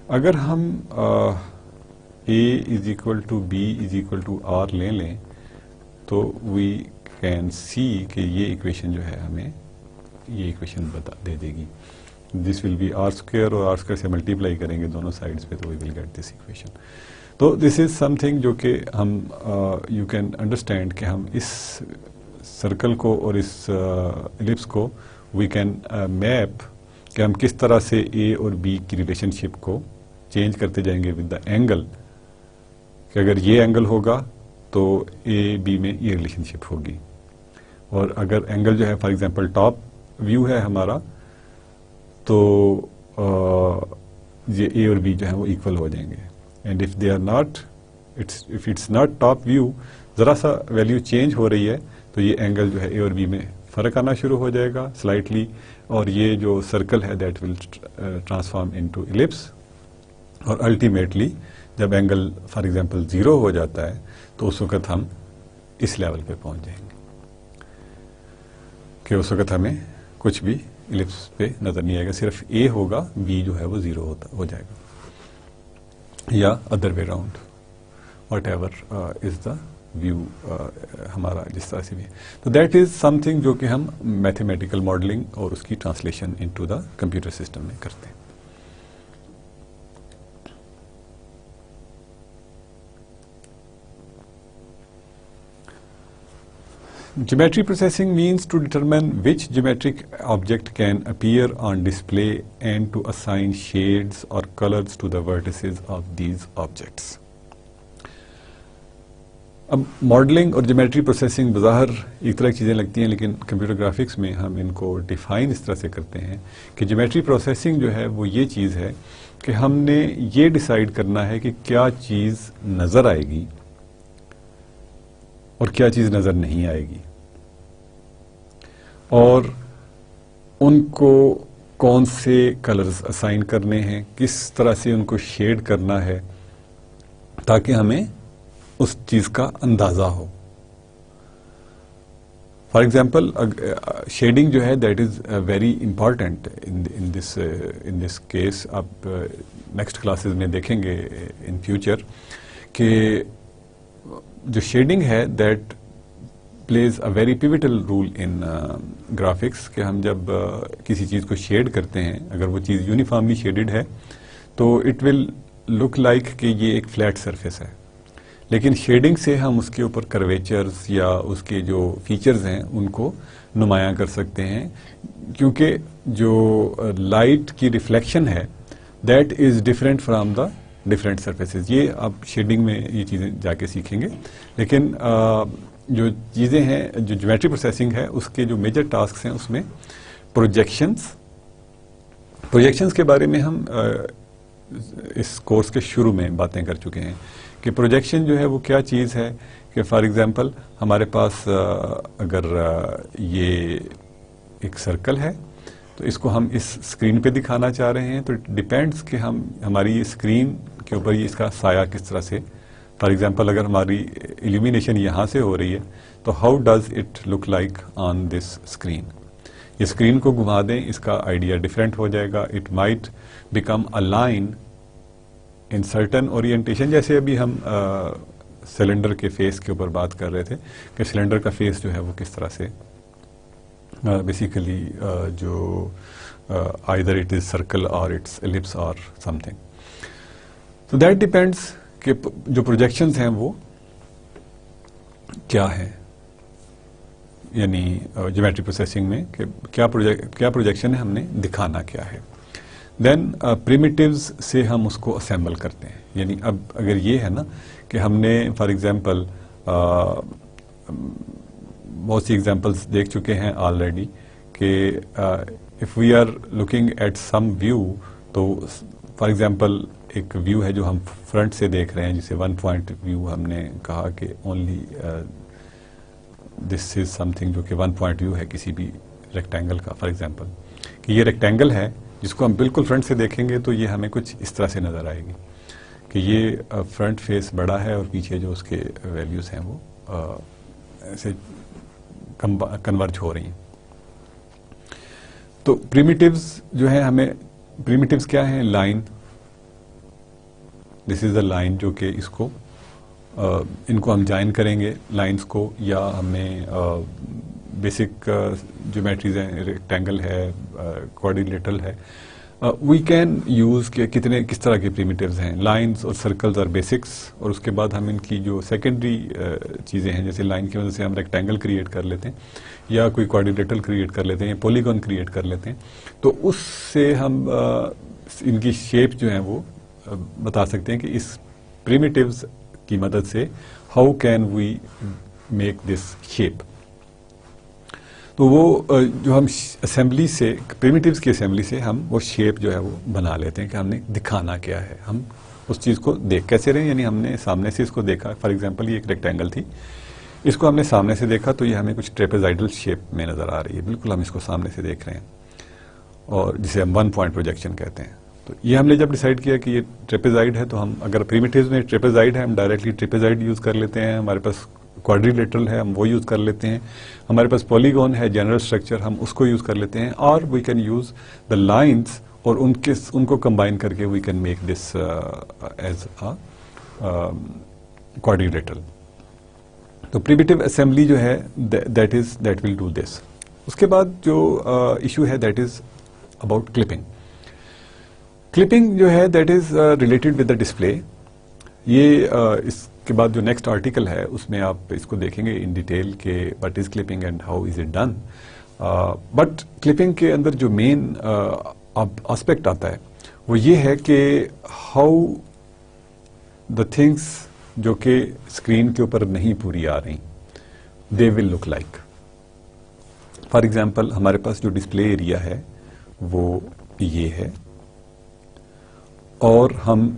اگر ہم a is equal to b is equal to r لیں تو وی کین سی کہ یہ ایکویشن جو ہے ہمیں یہ ایکویشن دے دے گی. دس ول بی آر اسکوئر, اور آر اسکوئر سے ملٹیپلائی کریں گے دونوں سائڈس پہ تو we will get this equation. تو دس از سم تھنگ جو کہ ہم یو کین انڈرسٹینڈ کہ ہم اس سرکل کو اور اس ایلپس کو وی کین میپ کہ ہم کس طرح سے اے اور بی کی ریلیشن شپ کو چینج کرتے جائیں گے ود دا اینگل, کہ اگر یہ اینگل ہوگا تو اے بی میں یہ ریلیشن شپ ہوگی, اور اگر اینگل جو ہے فار ایگزامپل ٹاپ ویو ہے ہمارا تو یہ اے اور بی جو ہے وہ ایکول ہو جائیں گے. And if they are not, if it's not top view, ذرا سا ویلیو چینج ہو رہی ہے تو یہ اینگل جو ہے اے اور بی میں فرق آنا شروع ہو جائے گا سلائٹلی, اور یہ جو سرکل ہے that will transform into ellipse, اور الٹیمیٹلی جب اینگل فار ایگزامپل 0 ہو جاتا ہے تو اس وقت ہم اس لیول پہ پہنچ جائیں گے کہ اس وقت ہمیں کچھ بھی ایلپس پہ نظر نہیں آئے گا, صرف اے ہوگا, بی جو ہے وہ 0 ہو جائے گا, یا other way round. Whatever is the view ہمارا جس طرح سے بھی ہے. تو دیٹ از سم تھنگ جو کہ ہم میتھمیٹیکل ماڈلنگ اور اس کی translation into the computer system میں کرتے ہیں. Geometry processing means to determine which geometric object can appear on display and to assign shades or colors to the vertices of these objects. اب ماڈلنگ اور جیومیٹری پروسیسنگ بظاہر ایک طرح کی چیزیں لگتی ہیں، لیکن کمپیوٹر گرافکس میں ہم ان کو ڈیفائن اس طرح سے کرتے ہیں کہ جیومیٹری پروسیسنگ جو ہے وہ یہ چیز ہے کہ ہم نے یہ ڈیسائیڈ کرنا ہے کہ کیا چیز نظر آئے گی اور کیا چیز نظر نہیں آئے گی، اور ان کو کون سے کلرز اسائن کرنے ہیں، کس طرح سے ان کو شیڈ کرنا ہے تاکہ ہمیں اس چیز کا اندازہ ہو. فار ایگزامپل شیڈنگ جو ہے that is very important in this case. آپ نیکسٹ کلاسز میں دیکھیں گے ان فیوچر کہ جو شیڈنگ ہے that plays a very pivotal role in graphics, کہ ہم جب کسی چیز کو شیڈ کرتے ہیں اگر وہ چیز یونیفارملی شیڈڈ ہے تو اٹ ول لک لائک کہ یہ ایک فلیٹ سرفیس ہے، لیکن شیڈنگ سے ہم اس کے اوپر کرویچرز یا اس کے جو فیچرز ہیں ان کو نمایاں کر سکتے ہیں، کیونکہ جو لائٹ کی ریفلیکشن ہے that is different from the different surfaces. یہ آپ شیڈنگ میں یہ چیزیں جا کے سیکھیں گے، لیکن جو چیزیں ہیں جو جیومیٹری پروسیسنگ ہے اس کے جو میجر ٹاسکس ہیں اس میں پروجیکشنز کے بارے میں ہم اس کورس کے شروع میں باتیں کر چکے ہیں کہ پروجیکشن جو ہے وہ کیا چیز ہے. کہ فار ایگزامپل ہمارے پاس اگر یہ ایک سرکل ہے تو اس کو ہم اس اسکرین پہ دکھانا چاہ رہے ہیں، تو اٹ ڈیپینڈس کہ ہماری یہ اسکرین کے اوپر یہ اس کا سایہ کس طرح سے. فار ایگزامپل اگر ہماری ایلومینیشن یہاں سے ہو رہی ہے تو how does it look like on this screen. یہ اسکرین کو گھما دیں، اس کا آئیڈیا ڈفرینٹ ہو جائے گا. It might become a line in certain orientation, جیسے ابھی ہم سلنڈر کے فیس کے اوپر بات کر رہے تھے کہ سلنڈر کا فیس جو ہے وہ کس طرح سے بیسیکلی جو آئدر اٹ از سرکل اور اٹس ایلپس اور سم تھنگ. تو دیٹ ڈیپینڈس کہ جو پروجیکشنز ہیں وہ کیا ہیں، یعنی جیومیٹری پروسیسنگ میں کہ کیا پروجیکشن ہے، ہم نے دکھانا کیا ہے. دین پریمیٹیوز سے ہم اس کو اسیمبل کرتے ہیں. یعنی اب اگر یہ ہے نا کہ ہم نے فار ایگزامپل بہت سی ایگزامپلس دیکھ چکے ہیں آلریڈی کہ if we are looking at some view, تو فار ایگزامپل ایک ویو ہے جو ہم فرنٹ سے دیکھ رہے ہیں جسے 1 پوائنٹ ویو ہم نے کہا کہ only this is some thing جو کہ 1 پوائنٹ ویو ہے کسی بھی ریکٹینگل کا. فار ایگزامپل کہ یہ ریکٹینگل ہے جس کو ہم بالکل فرنٹ سے دیکھیں گے تو یہ ہمیں کچھ اس طرح سے نظر آئے گی کہ یہ فرنٹ فیس بڑا ہے اور پیچھے جو اس کے ویلیوز ہیں وہ ایسے کنورج ہو رہی ہیں. تو پریمیٹیوز جو ہیں ہمیں پریمیٹیوز کیا ہیں؟ Line, this is the line جو کہ اس کو ان کو ہم جوائن کریں گے لائنز کو، یا ہمیں بیسک جیومیٹریز ہیں، ریکٹینگل ہے، کوآرڈینیٹل ہے. وی کین یوز کہ کس طرح کے پریمیٹیوز ہیں. لائنز اور سرکلز اور بیسکس، اور اس کے بعد ہم ان کی جو سیکنڈری چیزیں ہیں جیسے لائن کی وجہ سے ہم ریکٹینگل کریٹ کر لیتے ہیں یا کوئی کوآرڈینیٹل کریٹ کر لیتے ہیں، پولیگون کریٹ کر لیتے ہیں. تو اس سے ہم ان کی شیپ جو ہیں وہ بتا سکتے ہیں کہ اس پریمیٹیوز کی مدد سے how can we make this shape. تو وہ جو ہم اسمبلی سے پریمیٹیوز کی اسمبلی سے ہم وہ شیپ جو ہے وہ بنا لیتے ہیں کہ ہم نے دکھانا کیا ہے. ہم اس چیز کو دیکھ کیسے رہے ہیں، یعنی ہم نے سامنے سے اس کو دیکھا. فار ایگزامپل یہ ایک ریکٹینگل تھی، اس کو ہم نے سامنے سے دیکھا تو یہ ہمیں کچھ ٹریپیزائڈل شیپ میں نظر آ رہی ہے. بالکل ہم اس کو سامنے سے دیکھ رہے ہیں اور جسے ہم 1 پوائنٹ پروجیکشن کہتے ہیں. تو یہ ہم نے جب ڈیسائیڈ کیا کہ یہ ٹریپیزائڈ ہے تو ہم اگر پریمیٹیوز میں ٹریپیزائڈ ہے ہم ڈائریکٹلی ٹریپیزائڈ یوز کر لیتے ہیں. ہمارے پاس کوآرڈینیٹل ہے ہم وہ یوز کر لیتے ہیں. ہمارے پاس پولیگون ہے جنرل اسٹرکچر، ہم اس کو یوز کر لیتے ہیں. اور we can use the lines اور ان کو کمبائن کر کے we can make this as quadrilateral. تو primitive assembly جو ہے that will do this. اس کے بعد جو ایشو ہے that is about clipping. clipping جو ہے that is related with the display. یہ اس کے بعد جو نیکسٹ آرٹیکل ہے اس میں آپ اس کو دیکھیں گے ان ڈیٹیل کہ what is clipping and how is it done. But clipping کے اندر جو مین آسپیکٹ آتا ہے وہ یہ ہے کہ ہاؤ دا تھنگس جو کہ اسکرین کے اوپر نہیں پوری آ رہی دے ول لک لائک. فار ایگزامپل ہمارے پاس جو ڈسپلے ایریا ہے وہ یہ ہے اور ہم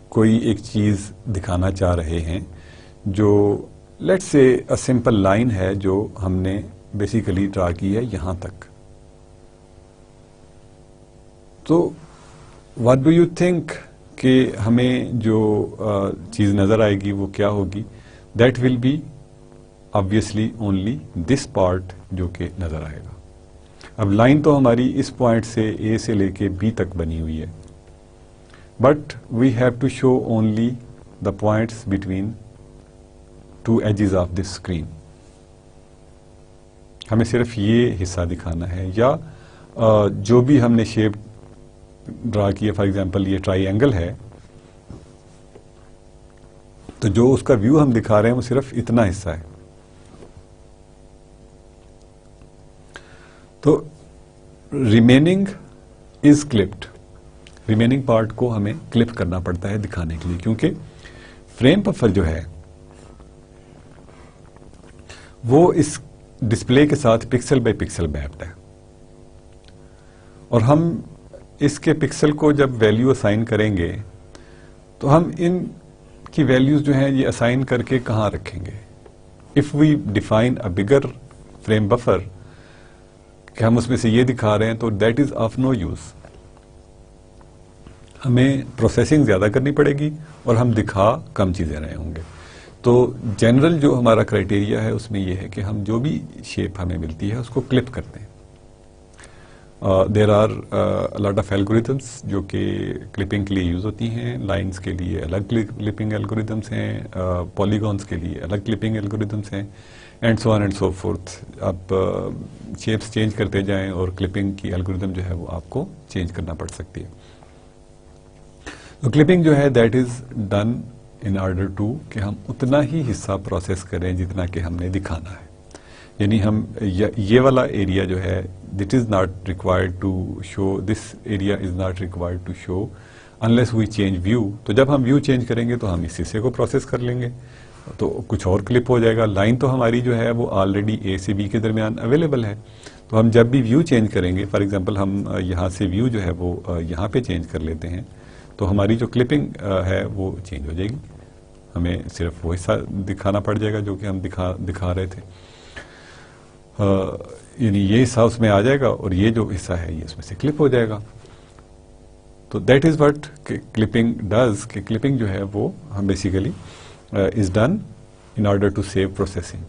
کوئی ایک چیز دکھانا چاہ رہے ہیں جو let's say a simple line ہے جو ہم نے بیسیکلی ڈرا کی ہے یہاں تک. تو واٹ ڈو یو تھنک کہ ہمیں جو چیز نظر آئے گی وہ کیا ہوگی؟ That will be obviously only this part جو کہ نظر آئے گا. اب لائن تو ہماری اس پوائنٹ سے اے سے لے کے بی تک بنی ہوئی ہے but we have to show only the points between two edges of this screen. ہمیں صرف یہ حصہ دکھانا ہے یا جو بھی ہم نے شیپ ڈرا کی ہے. فار ایگزامپل یہ ٹرائی اینگل ہے تو جو اس کا ویو ہم دکھا رہے ہیں وہ صرف اتنا حصہ ہے. تو ریمیننگ از کلپڈ. ریمیننگ پارٹ کو ہمیں کلپ کرنا پڑتا ہے دکھانے کے لیے کیونکہ فریم بفر جو ہے وہ اس ڈسپلے کے ساتھ پکسل بائی پکسل میپڈ ہے اور ہم اس کے پکسل کو جب ویلیو اسائن کریں گے تو ہم ان کی ویلیوز جو ہیں یہ اسائن کر کے کہاں رکھیں گے؟ If we define a bigger frame buffer کہ ہم اس میں سے یہ دکھا رہے ہیں تو that is of no use. ہمیں پروسیسنگ زیادہ کرنی پڑے گی اور ہم دکھا کم چیزیں رہے ہوں گے. تو جنرل جو ہمارا کرائٹیریا ہے اس میں یہ ہے کہ ہم جو بھی شیپ ہمیں ملتی ہے اس کو کلپ کرتے ہیں. There are lot of algorithms جو کہ کلپنگ کے لیے یوز ہوتی ہیں. لائنس کے لیے الگ کلپنگ الگوریتھمس ہیں, پالیگونس کے لیے الگ کلپنگ الگوریتھمس ہیں and so on and so forth. آپ شیپس چینج کرتے جائیں اور کلپنگ کی الگوریتھم جو ہے وہ آپ کو چینج کرنا پڑ سکتی ہے. تو کلپنگ جو ہے that is done in order to کہ ہم اتنا ہی حصہ پروسیس کریں جتنا کہ ہم نے دکھانا ہے. یعنی ہم یہ والا ایریا جو ہے that is not required to show, this area is not required to show unless we change view. تو جب ہم ویو چینج کریں گے تو ہم اس حصے کو پروسیس کر لیں گے تو کچھ اور کلپ ہو جائے گا. لائن تو ہماری جو ہے وہ آلریڈی اے سے بی کے درمیان اویلیبل ہے تو ہم جب بھی ویو چینج کریں گے, فار ایگزامپل ہم یہاں سے ویو جو ہے وہ یہاں پہ چینج کر لیتے ہیں تو ہماری جو کلپنگ ہے وہ چینج ہو جائے گی. ہمیں صرف وہ حصہ دکھانا پڑ جائے گا جو کہ ہم دکھا رہے تھے. یعنی یہ حصہ اس میں آ جائے گا اور یہ جو حصہ ہے یہ اس میں سے کلپ ہو جائے گا. تو that is what clipping does کہ کلپنگ جو ہے وہ ہم basically is done in order to save processing.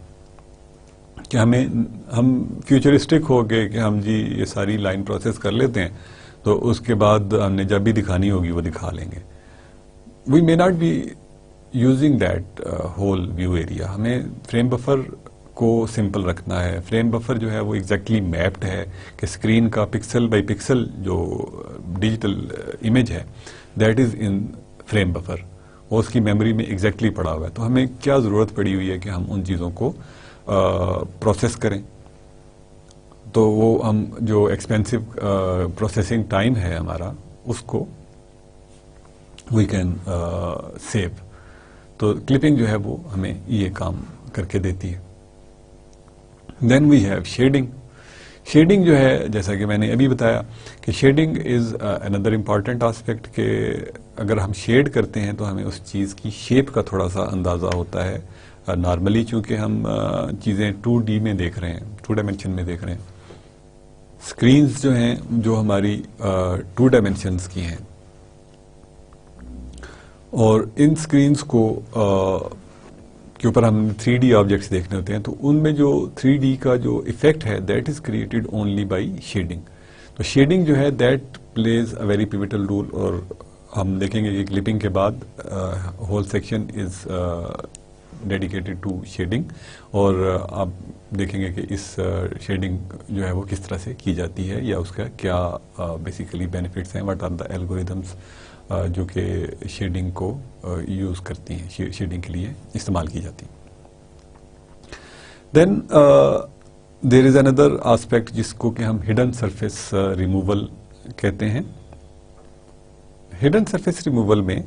کہ ہم فیوچرسٹک ہو گئے کہ ہم جی یہ ساری لائن پروسیس کر لیتے ہیں تو اس کے بعد ہم نے جب بھی دکھانی ہوگی وہ دکھا لیں گے. We may not be using that whole view area. ہمیں فریم بفر کو سمپل رکھنا ہے. فریم بفر جو ہے وہ ایگزیکٹلی میپڈ ہے کہ اسکرین کا پکسل بائی پکسل جو ڈیجیٹل امیج ہے that is in frame buffer, وہ اس کی میموری میں ایگزیکٹلی پڑا ہوا ہے. تو ہمیں کیا ضرورت پڑی ہوئی ہے کہ ہم ان چیزوں کو پروسیس کریں. تو وہ ہم جو ایکسپینسو پروسیسنگ ٹائم ہے ہمارا اس کو وی کین سیو. تو کلپنگ جو ہے وہ ہمیں یہ کام کر کے دیتی ہے. دین وی ہیو شیڈنگ. شیڈنگ جو ہے جیسا کہ میں نے ابھی بتایا کہ شیڈنگ از اندر امپارٹنٹ آسپیکٹ کہ اگر ہم شیڈ کرتے ہیں تو ہمیں اس چیز کی شیپ کا تھوڑا سا اندازہ ہوتا ہے. نارملی چونکہ ہم چیزیں 2D میں دیکھ رہے ہیں, 2 ڈائمینشن میں دیکھ رہے ہیں. اسکرینز جو ہیں جو ہماری 2 ڈائمینشنز کی ہیں اور ان اسکرینز کو کے اوپر ہم 3D آبجیکٹس دیکھنے ہوتے ہیں تو ان میں جو 3D کا جو ایفیکٹ ہے that is created only by shading. تو شیڈنگ جو ہے that plays a very pivotal role اور ہم دیکھیں گے کہ کلپنگ کے بعد whole section is dedicated to shading, اور آپ دیکھیں گے کہ اس شیڈنگ جو ہے وہ کس طرح سے کی جاتی ہے یا اس کا کیا بیسیکلی بینیفٹس ہیں، واٹ آر دا الگوریدمس جو کہ شیڈنگ کو یوز کرتی ہیں، شیڈنگ کے لیے استعمال کی جاتی ہیں. دین دیر از اندر آسپیکٹ جس کو کہ ہم ہڈن سرفیس ریموول کہتے ہیں. ہڈن سرفیس ریموول میں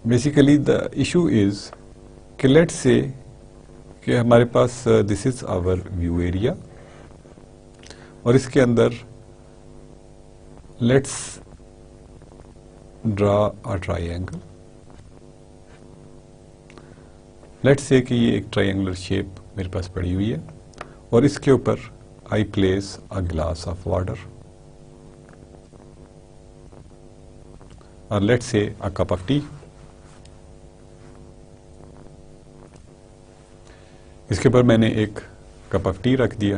بیسیکلی دا ایشو از کہ لیٹس سے کہ ہمارے پاس دس از آور ویو ایریا، اور اس کے اندر let's draw a triangle. Let's say کہ یہ ایک ٹرائی اینگولر شیپ میرے پاس پڑی ہوئی ہے، اور اس کے اوپر I place a glass of water, اور let's say a cup of tea. اس کے اوپر میں نے ایک کپ آف ٹی رکھ دیا.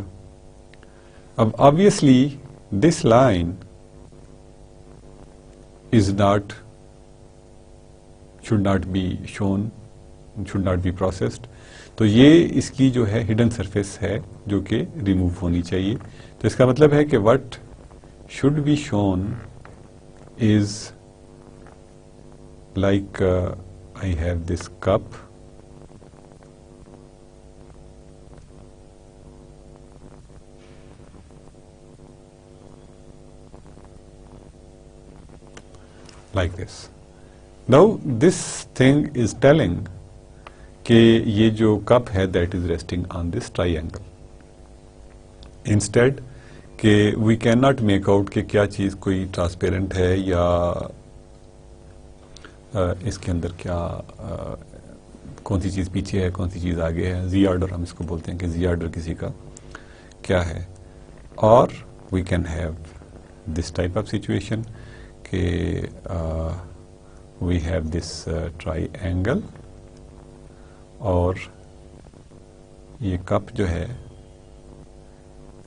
اب obviously this line is not should not be shown, should not be processed. تو یہ اس کی جو ہے ہڈن سرفیس ہے جو کہ ریموو ہونی چاہیے. تو اس کا مطلب ہے کہ what should be shown is like I have this cup, like this. Now this thing is telling کہ یہ جو کپ ہے that is resting on this triangle. Instead کہ we cannot make out کہ کیا چیز کوئی ٹرانسپیرنٹ ہے یا اس کے اندر کیا کون سی چیز پیچھے ہے، کون سی چیز آگے ہے. زی آرڈر ہم اس کو بولتے ہیں کہ زی آرڈر کسی کا کیا ہے. اور we can have this type of situation کہ we have this triangle، اور یہ کپ جو ہے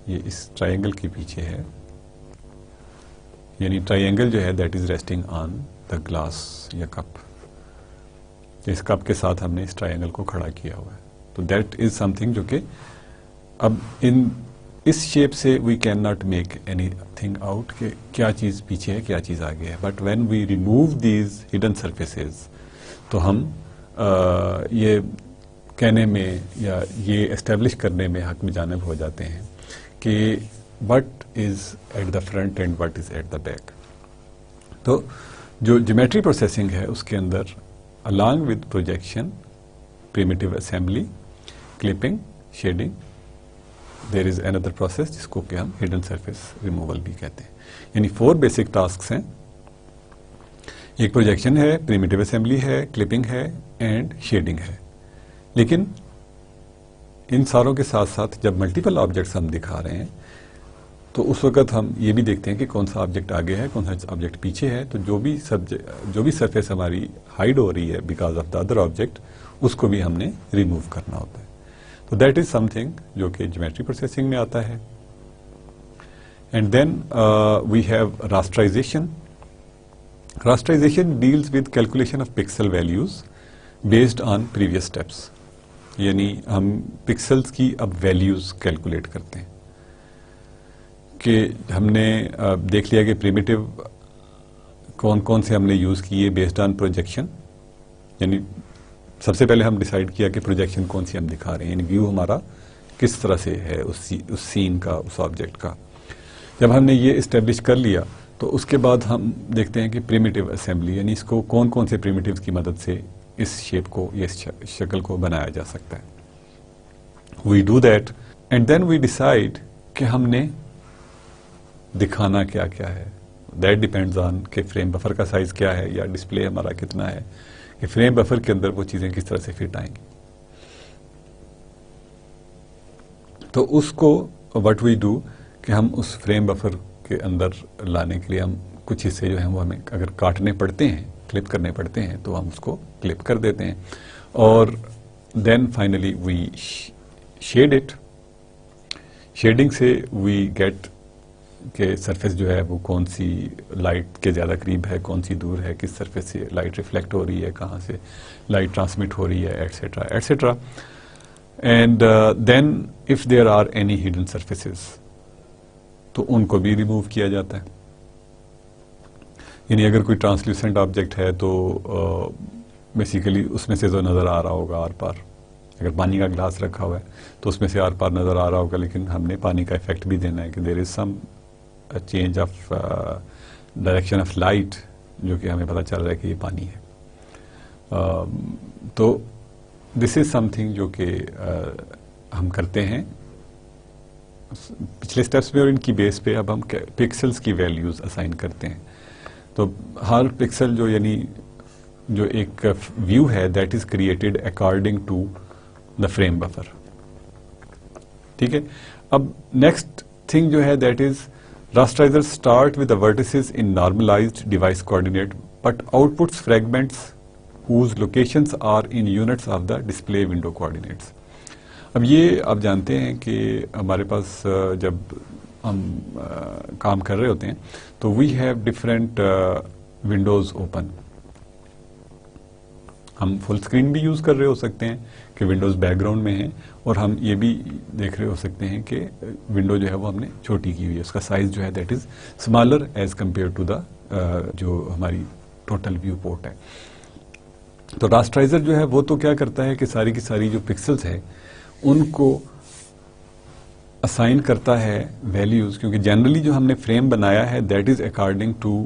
یہ اس ٹرائنگل کے پیچھے ہے، یعنی ٹرائنگل جو ہے that is resting on the glass یا کپ. اس کپ کے ساتھ ہم نے اس ٹرائنگل کو کھڑا کیا ہوا ہے. تو دیٹ از سم تھنگ جو کہ اب اس شیپ سے we can not make anything out کہ کیا چیز پیچھے ہے کیا چیز آگے ہے. But when we remove these hidden surfaces تو ہم یہ کہنے میں یا یہ اسٹیبلش کرنے میں حق میں جانب ہو جاتے ہیں کہ what is at the front and what is at the back. تو جو جیومیٹری پروسیسنگ ہے اس کے اندر along with projection, primitive assembly, clipping, shading, there is another process جس کو کہ ہم hidden surface removal بھی کہتے ہیں. یعنی 4 بیسک ٹاسکس ہیں. ایک پروجیکشن ہے، پریمیٹیو اسمبلی ہے، کلپنگ ہے اینڈ شیڈنگ ہے. لیکن ان ساروں کے ساتھ ساتھ جب ملٹیپل آبجیکٹس ہم دکھا رہے ہیں تو اس وقت ہم یہ بھی دیکھتے ہیں کہ کون سا آبجیکٹ آگے ہے، کون سا آبجیکٹ پیچھے ہے. تو جو بھی سرفیس ہماری ہائڈ ہو رہی ہے because of the other object, اس کو بھی ہم نے ریموو کرنا ہوتا ہے. تو دیٹ از سم تھنگ جو کہ جیومیٹری پروسیسنگ میں آتا ہے. And then we have rasterization. Rasterization deals with calculation of pixel values based on previous steps. یعنی ہم پکسلز کی اب ویلیوز کیلکولیٹ کرتے ہیں کہ ہم نے دیکھ لیا کہ پریمیٹیو کون کون سے ہم نے یوز کیے بیسڈ آن پروجیکشن. یعنی سب سے پہلے ہم ڈیسائیڈ کیا کہ پروجیکشن کون سی ہم دکھا رہے ہیں، یعنی ویو ہمارا کس طرح سے ہے اس سین کا، اس آبجیکٹ کا. جب ہم نے یہ اسٹیبلش کر لیا تو اس کے بعد ہم دیکھتے ہیں کہ پریمیٹیو اسمبلی، یعنی اس کو کون کون سے پریمیٹیوز کی مدد سے اس شیپ کو، اس شکل کو بنایا جا سکتا ہے. We do that and then we decide کہ ہم نے دکھانا کیا کیا ہے. دیٹ ڈیپینڈز آن کہ فریم بفر کا سائز کیا ہے یا ڈسپلے ہمارا کتنا ہے، کہ فریم بفر کے اندر وہ چیزیں کس طرح سے فٹ آئیں گی. تو اس کو وٹ وی ڈو کہ ہم اس فریم بفر کے اندر لانے کے لیے ہم کچھ حصے جو ہیں وہ ہمیں اگر کاٹنے پڑتے ہیں، کلپ کرنے پڑتے ہیں تو ہم اس کو کلپ کر دیتے ہیں. اور then finally we shade it. Shading سے وی گیٹ کہ سرفیس جو ہے وہ کون سی لائٹ کے زیادہ قریب ہے, کون سی دور ہے, کس سرفیس سے لائٹ ریفلیکٹ ہو رہی ہے, کہاں سے لائٹ ٹرانسمٹ ہو رہی ہے, etcetera etcetera. And then if there are any hidden surfaces تو ان کو بھی ریموو کیا جاتا ہے. یعنی اگر کوئی ٹرانسلیوسنٹ آبجیکٹ ہے تو بیسیکلی اس میں سے تو نظر آ رہا ہوگا آر پار. اگر پانی کا گلاس رکھا ہوا ہے تو اس میں سے آر پار نظر آ رہا ہوگا, لیکن ہم نے پانی کا افیکٹ بھی دینا ہے کہ there is some change of direction of light جو کہ ہمیں پتہ چل رہا ہے کہ یہ پانی ہے. تو دس از سم تھنگ جو کہ ہم کرتے ہیں پچھلے اسٹیپس میں, اور ان کی بیس پہ اب ہم پکسلز کی ویلیوز اسائن کرتے ہیں. تو ہر پکسل جو یعنی جو ایک ویو ہے that is created according to the frame buffer. ٹھیک ہے. اب نیکسٹ تھنگ جو ہے that is rasteriser start with the vertices in normalised device coordinate but outputs fragments whose locations are in units of the display window coordinates. اب یہ آپ جانتے ہیں کہ ہمارے پاس جب ہم کام کر رہے ہوتے ہیں تو we have different windows open. ہم فل اسکرین بھی یوز کر رہے ہو سکتے ہیں کہ ونڈوز بیک گراؤنڈ میں ہیں, اور ہم یہ بھی دیکھ رہے ہو سکتے ہیں کہ ونڈو جو ہے وہ ہم نے چھوٹی کی ہوئی ہے, اس کا سائز جو ہے that is smaller as compare to the جو ہماری ٹوٹل ویو پورٹ ہے. تو راسٹرائزر جو ہے وہ تو کیا کرتا ہے کہ ساری کی ساری جو پکسلز ہے ان کو اسائن کرتا ہے ویلیوز, کیونکہ جنرلی جو ہم نے فریم بنایا ہے that is according to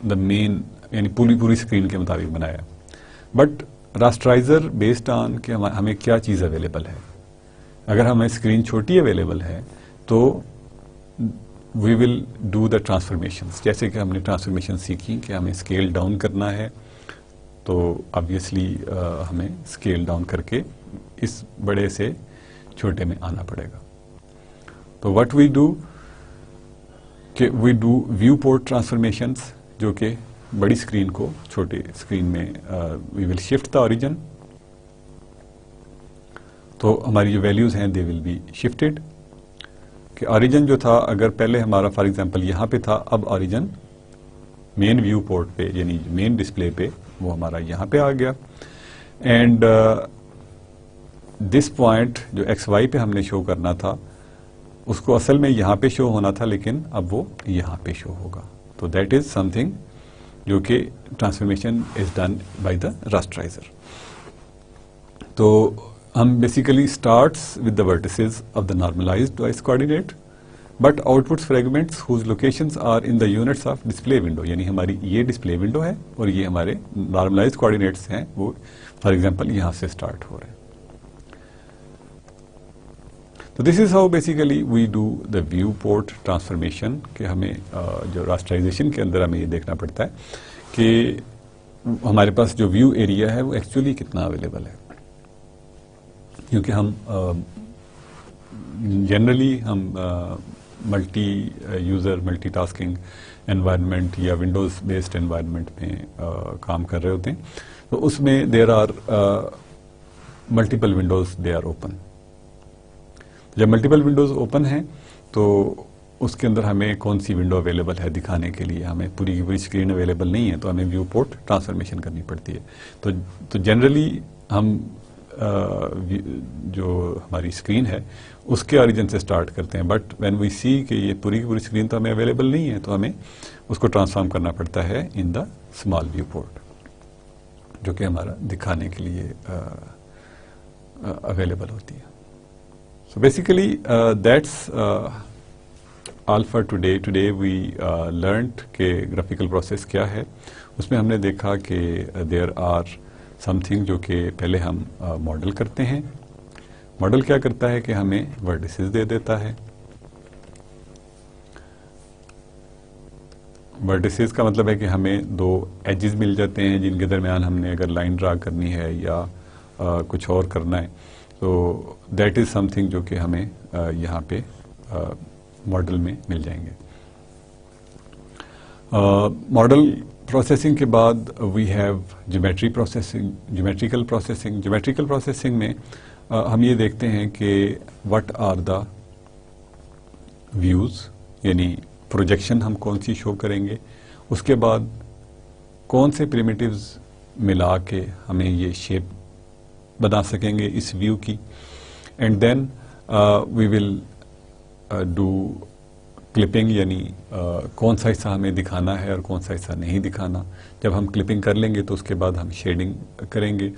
the main, یعنی پوری اسکرین کے مطابق بنایا. بٹ راسٹرائزر بیسڈ آن کہ ہمیں کیا چیز اویلیبل ہے. اگر ہمیں اسکرین چھوٹی اویلیبل ہے تو we will do the transformations, جیسے کہ ہم نے ٹرانسفارمیشن سیکھی کہ ہمیں اسکیل ڈاؤن کرنا ہے, تو آبویسلی ہمیں اسکیل ڈاؤن کر کے اس بڑے سے چھوٹے میں آنا پڑے گا. تو وٹ وی ڈو کہ we do viewport transformations, جو کہ بڑی اسکرین کو چھوٹے اسکرین میں we will shift the origin. تو ہماری جو ویلیوز ہیں دے ول بی شفٹیڈ, کہ اوریجن جو تھا اگر پہلے ہمارا فار ایگزامپل یہاں پہ تھا, اب اوریجن مین ویو پورٹ پہ یعنی مین ڈسپلے پہ وہ ہمارا یہاں پہ آ گیا. اینڈ دس پوائنٹ جو ایکس وائی پہ ہم نے شو کرنا تھا اس کو اصل میں یہاں پہ شو ہونا تھا, لیکن اب وہ یہاں پہ شو ہوگا. تو دیٹ از سم تھنگ جو کہ transformation is done by the rasteriser. تو ہم basically starts with the vertices of the normalised device coordinate but outputs fragments whose locations are in the units of display window, یعنی ہماری یہ ڈسپلے ونڈو ہے اور یہ ہمارے نارملائزڈ کوآرڈینیٹس ہیں, وہ فار ایگزامپل یہاں سے اسٹارٹ ہو رہے ہیں. تو this is how basically we do the viewport transformation, کہ ہمیں جو راسٹرائزیشن کے اندر ہمیں یہ دیکھنا پڑتا ہے کہ ہمارے پاس جو ویو ایریا ہے وہ ایکچولی کتنا اویلیبل ہے. کیونکہ ہم جنرلی ہم multi user multitasking environment یا ونڈوز بیسڈ انوائرمنٹ میں کام کر رہے ہوتے ہیں, تو اس میں there are multiple windows they are open. جب ملٹیپل ونڈوز اوپن ہیں تو اس کے اندر ہمیں کون سی ونڈو اویلیبل ہے دکھانے کے لیے, ہمیں پوری کی پوری اسکرین اویلیبل نہیں ہے, تو ہمیں ویو پورٹ ٹرانسفارمیشن کرنی پڑتی ہے. تو جنرلی ہم جو ہماری اسکرین ہے اس کے اوریجن سے اسٹارٹ کرتے ہیں, بٹ وین وی سی کہ یہ پوری کی پوری اسکرین تو ہمیں اویلیبل نہیں ہے, تو ہمیں اس کو ٹرانسفارم کرنا پڑتا ہے in the small viewport, جو کہ ہمارا دکھانے کے لیے اویلیبل ہوتی ہے. So basically that's all for today. Today we learned کہ گرافیکل پروسیس کیا ہے. اس میں ہم نے دیکھا کہ دیر آر سم تھنگ جو کہ پہلے ہم ماڈل کرتے ہیں. ماڈل کیا کرتا ہے کہ ہمیں ورٹیسز دے دیتا ہے. ورٹیسز کا مطلب ہے کہ ہمیں دو ایجز مل جاتے ہیں جن کے درمیان ہم نے اگر لائن ڈرا کرنی ہے یا کچھ اور کرنا ہے, تو دیٹ از سم تھنگ جو کہ ہمیں یہاں پہ ماڈل میں مل جائیں گے. ماڈل پروسیسنگ کے بعد we have geometry processing, geometrical processing. Geometrical processing میں ہم یہ دیکھتے ہیں کہ وٹ آر دا ویوز, یعنی پروجیکشن ہم کون سی شو کریں گے, اس کے بعد کون سے پریمیٹیوز ملا کے ہمیں یہ شیپ بنا سکیں گے اس ویو کی, and then we will do clipping, یعنی کون سا حصہ ہمیں دکھانا ہے اور کون سا حصہ نہیں دکھانا. جب ہم کلپنگ کر لیں گے تو اس کے بعد ہم شیڈنگ کریں گے,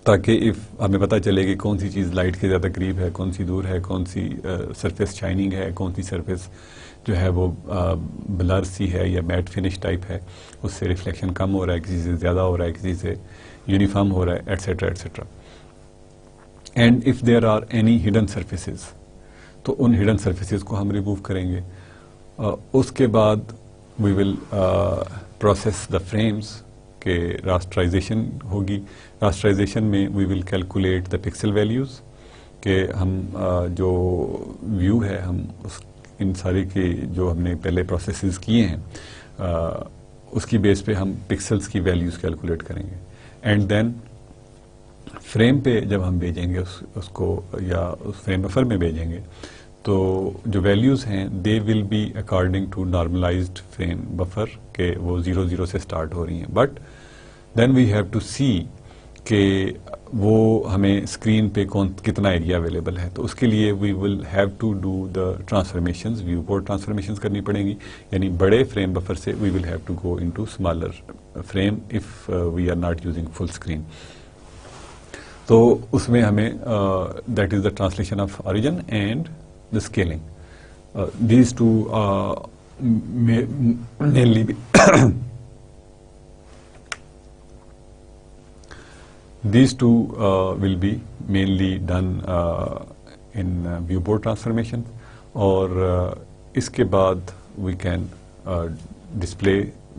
تاکہ ہمیں پتہ چلے کہ کون سی چیز لائٹ کے زیادہ قریب ہے, کون سی دور ہے, کون سی سرفیس شائننگ ہے, کون سی سرفیس جو ہے وہ بلر سی ہے یا میٹ فنش ٹائپ ہے, اس سے ریفلیکشن کم ہو رہا ہے, کسی سے زیادہ ہو رہا ہے, کسی سے یونیفارم ہو رہا ہے, etcetera etcetera. And if there are any hidden surfaces, تو ان ہڈن سرفیسز کو ہم ریموو کریں گے. اس کے بعد we will process the frames, کہ راسٹرائزیشن ہوگی. راسٹرائزیشن میں we will calculate the pixel values, کہ ہم جو ویو ہے ہم ان ساری کی جو ہم نے پہلے پروسیسز کیے ہیں اس کی بیس پہ ہم پکسلز کی ویلیوز کیلکولیٹ کریں گے. اینڈ دین فریم پہ جب ہم بھیجیں گے اس کو, یا اس فریم بفر میں بھیجیں گے, تو جو ویلیوز ہیں they will be according to normalised frame buffer, کہ وہ 0 سے سٹارٹ ہو رہی ہیں. But then we have to see کہ وہ ہمیں اسکرین پہ کتنا ایریا اویلیبل ہے. تو اس کے لیے we will have to do the transformations, viewport transformations کرنی پڑیں گی, یعنی بڑے فریم بفر سے we will have to go into smaller frame if we are not using full screen. تو اس میں ہمیں that is the translation of origin and the scaling. These two mainly These two will be mainly done in viewport transformation, اور اس کے بعد we can display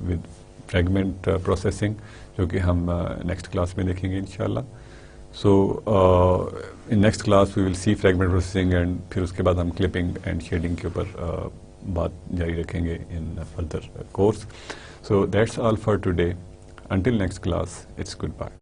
with fragment processing, جو کہ ہم next class میں دیکھیں گے انشاءاللہ. So in next class we will see fragment processing, and پھر اس کے بعد ہم clipping and shading کے اوپر بات جاری رکھیں گے in further course. So that's all for today. Until next class, it's goodbye.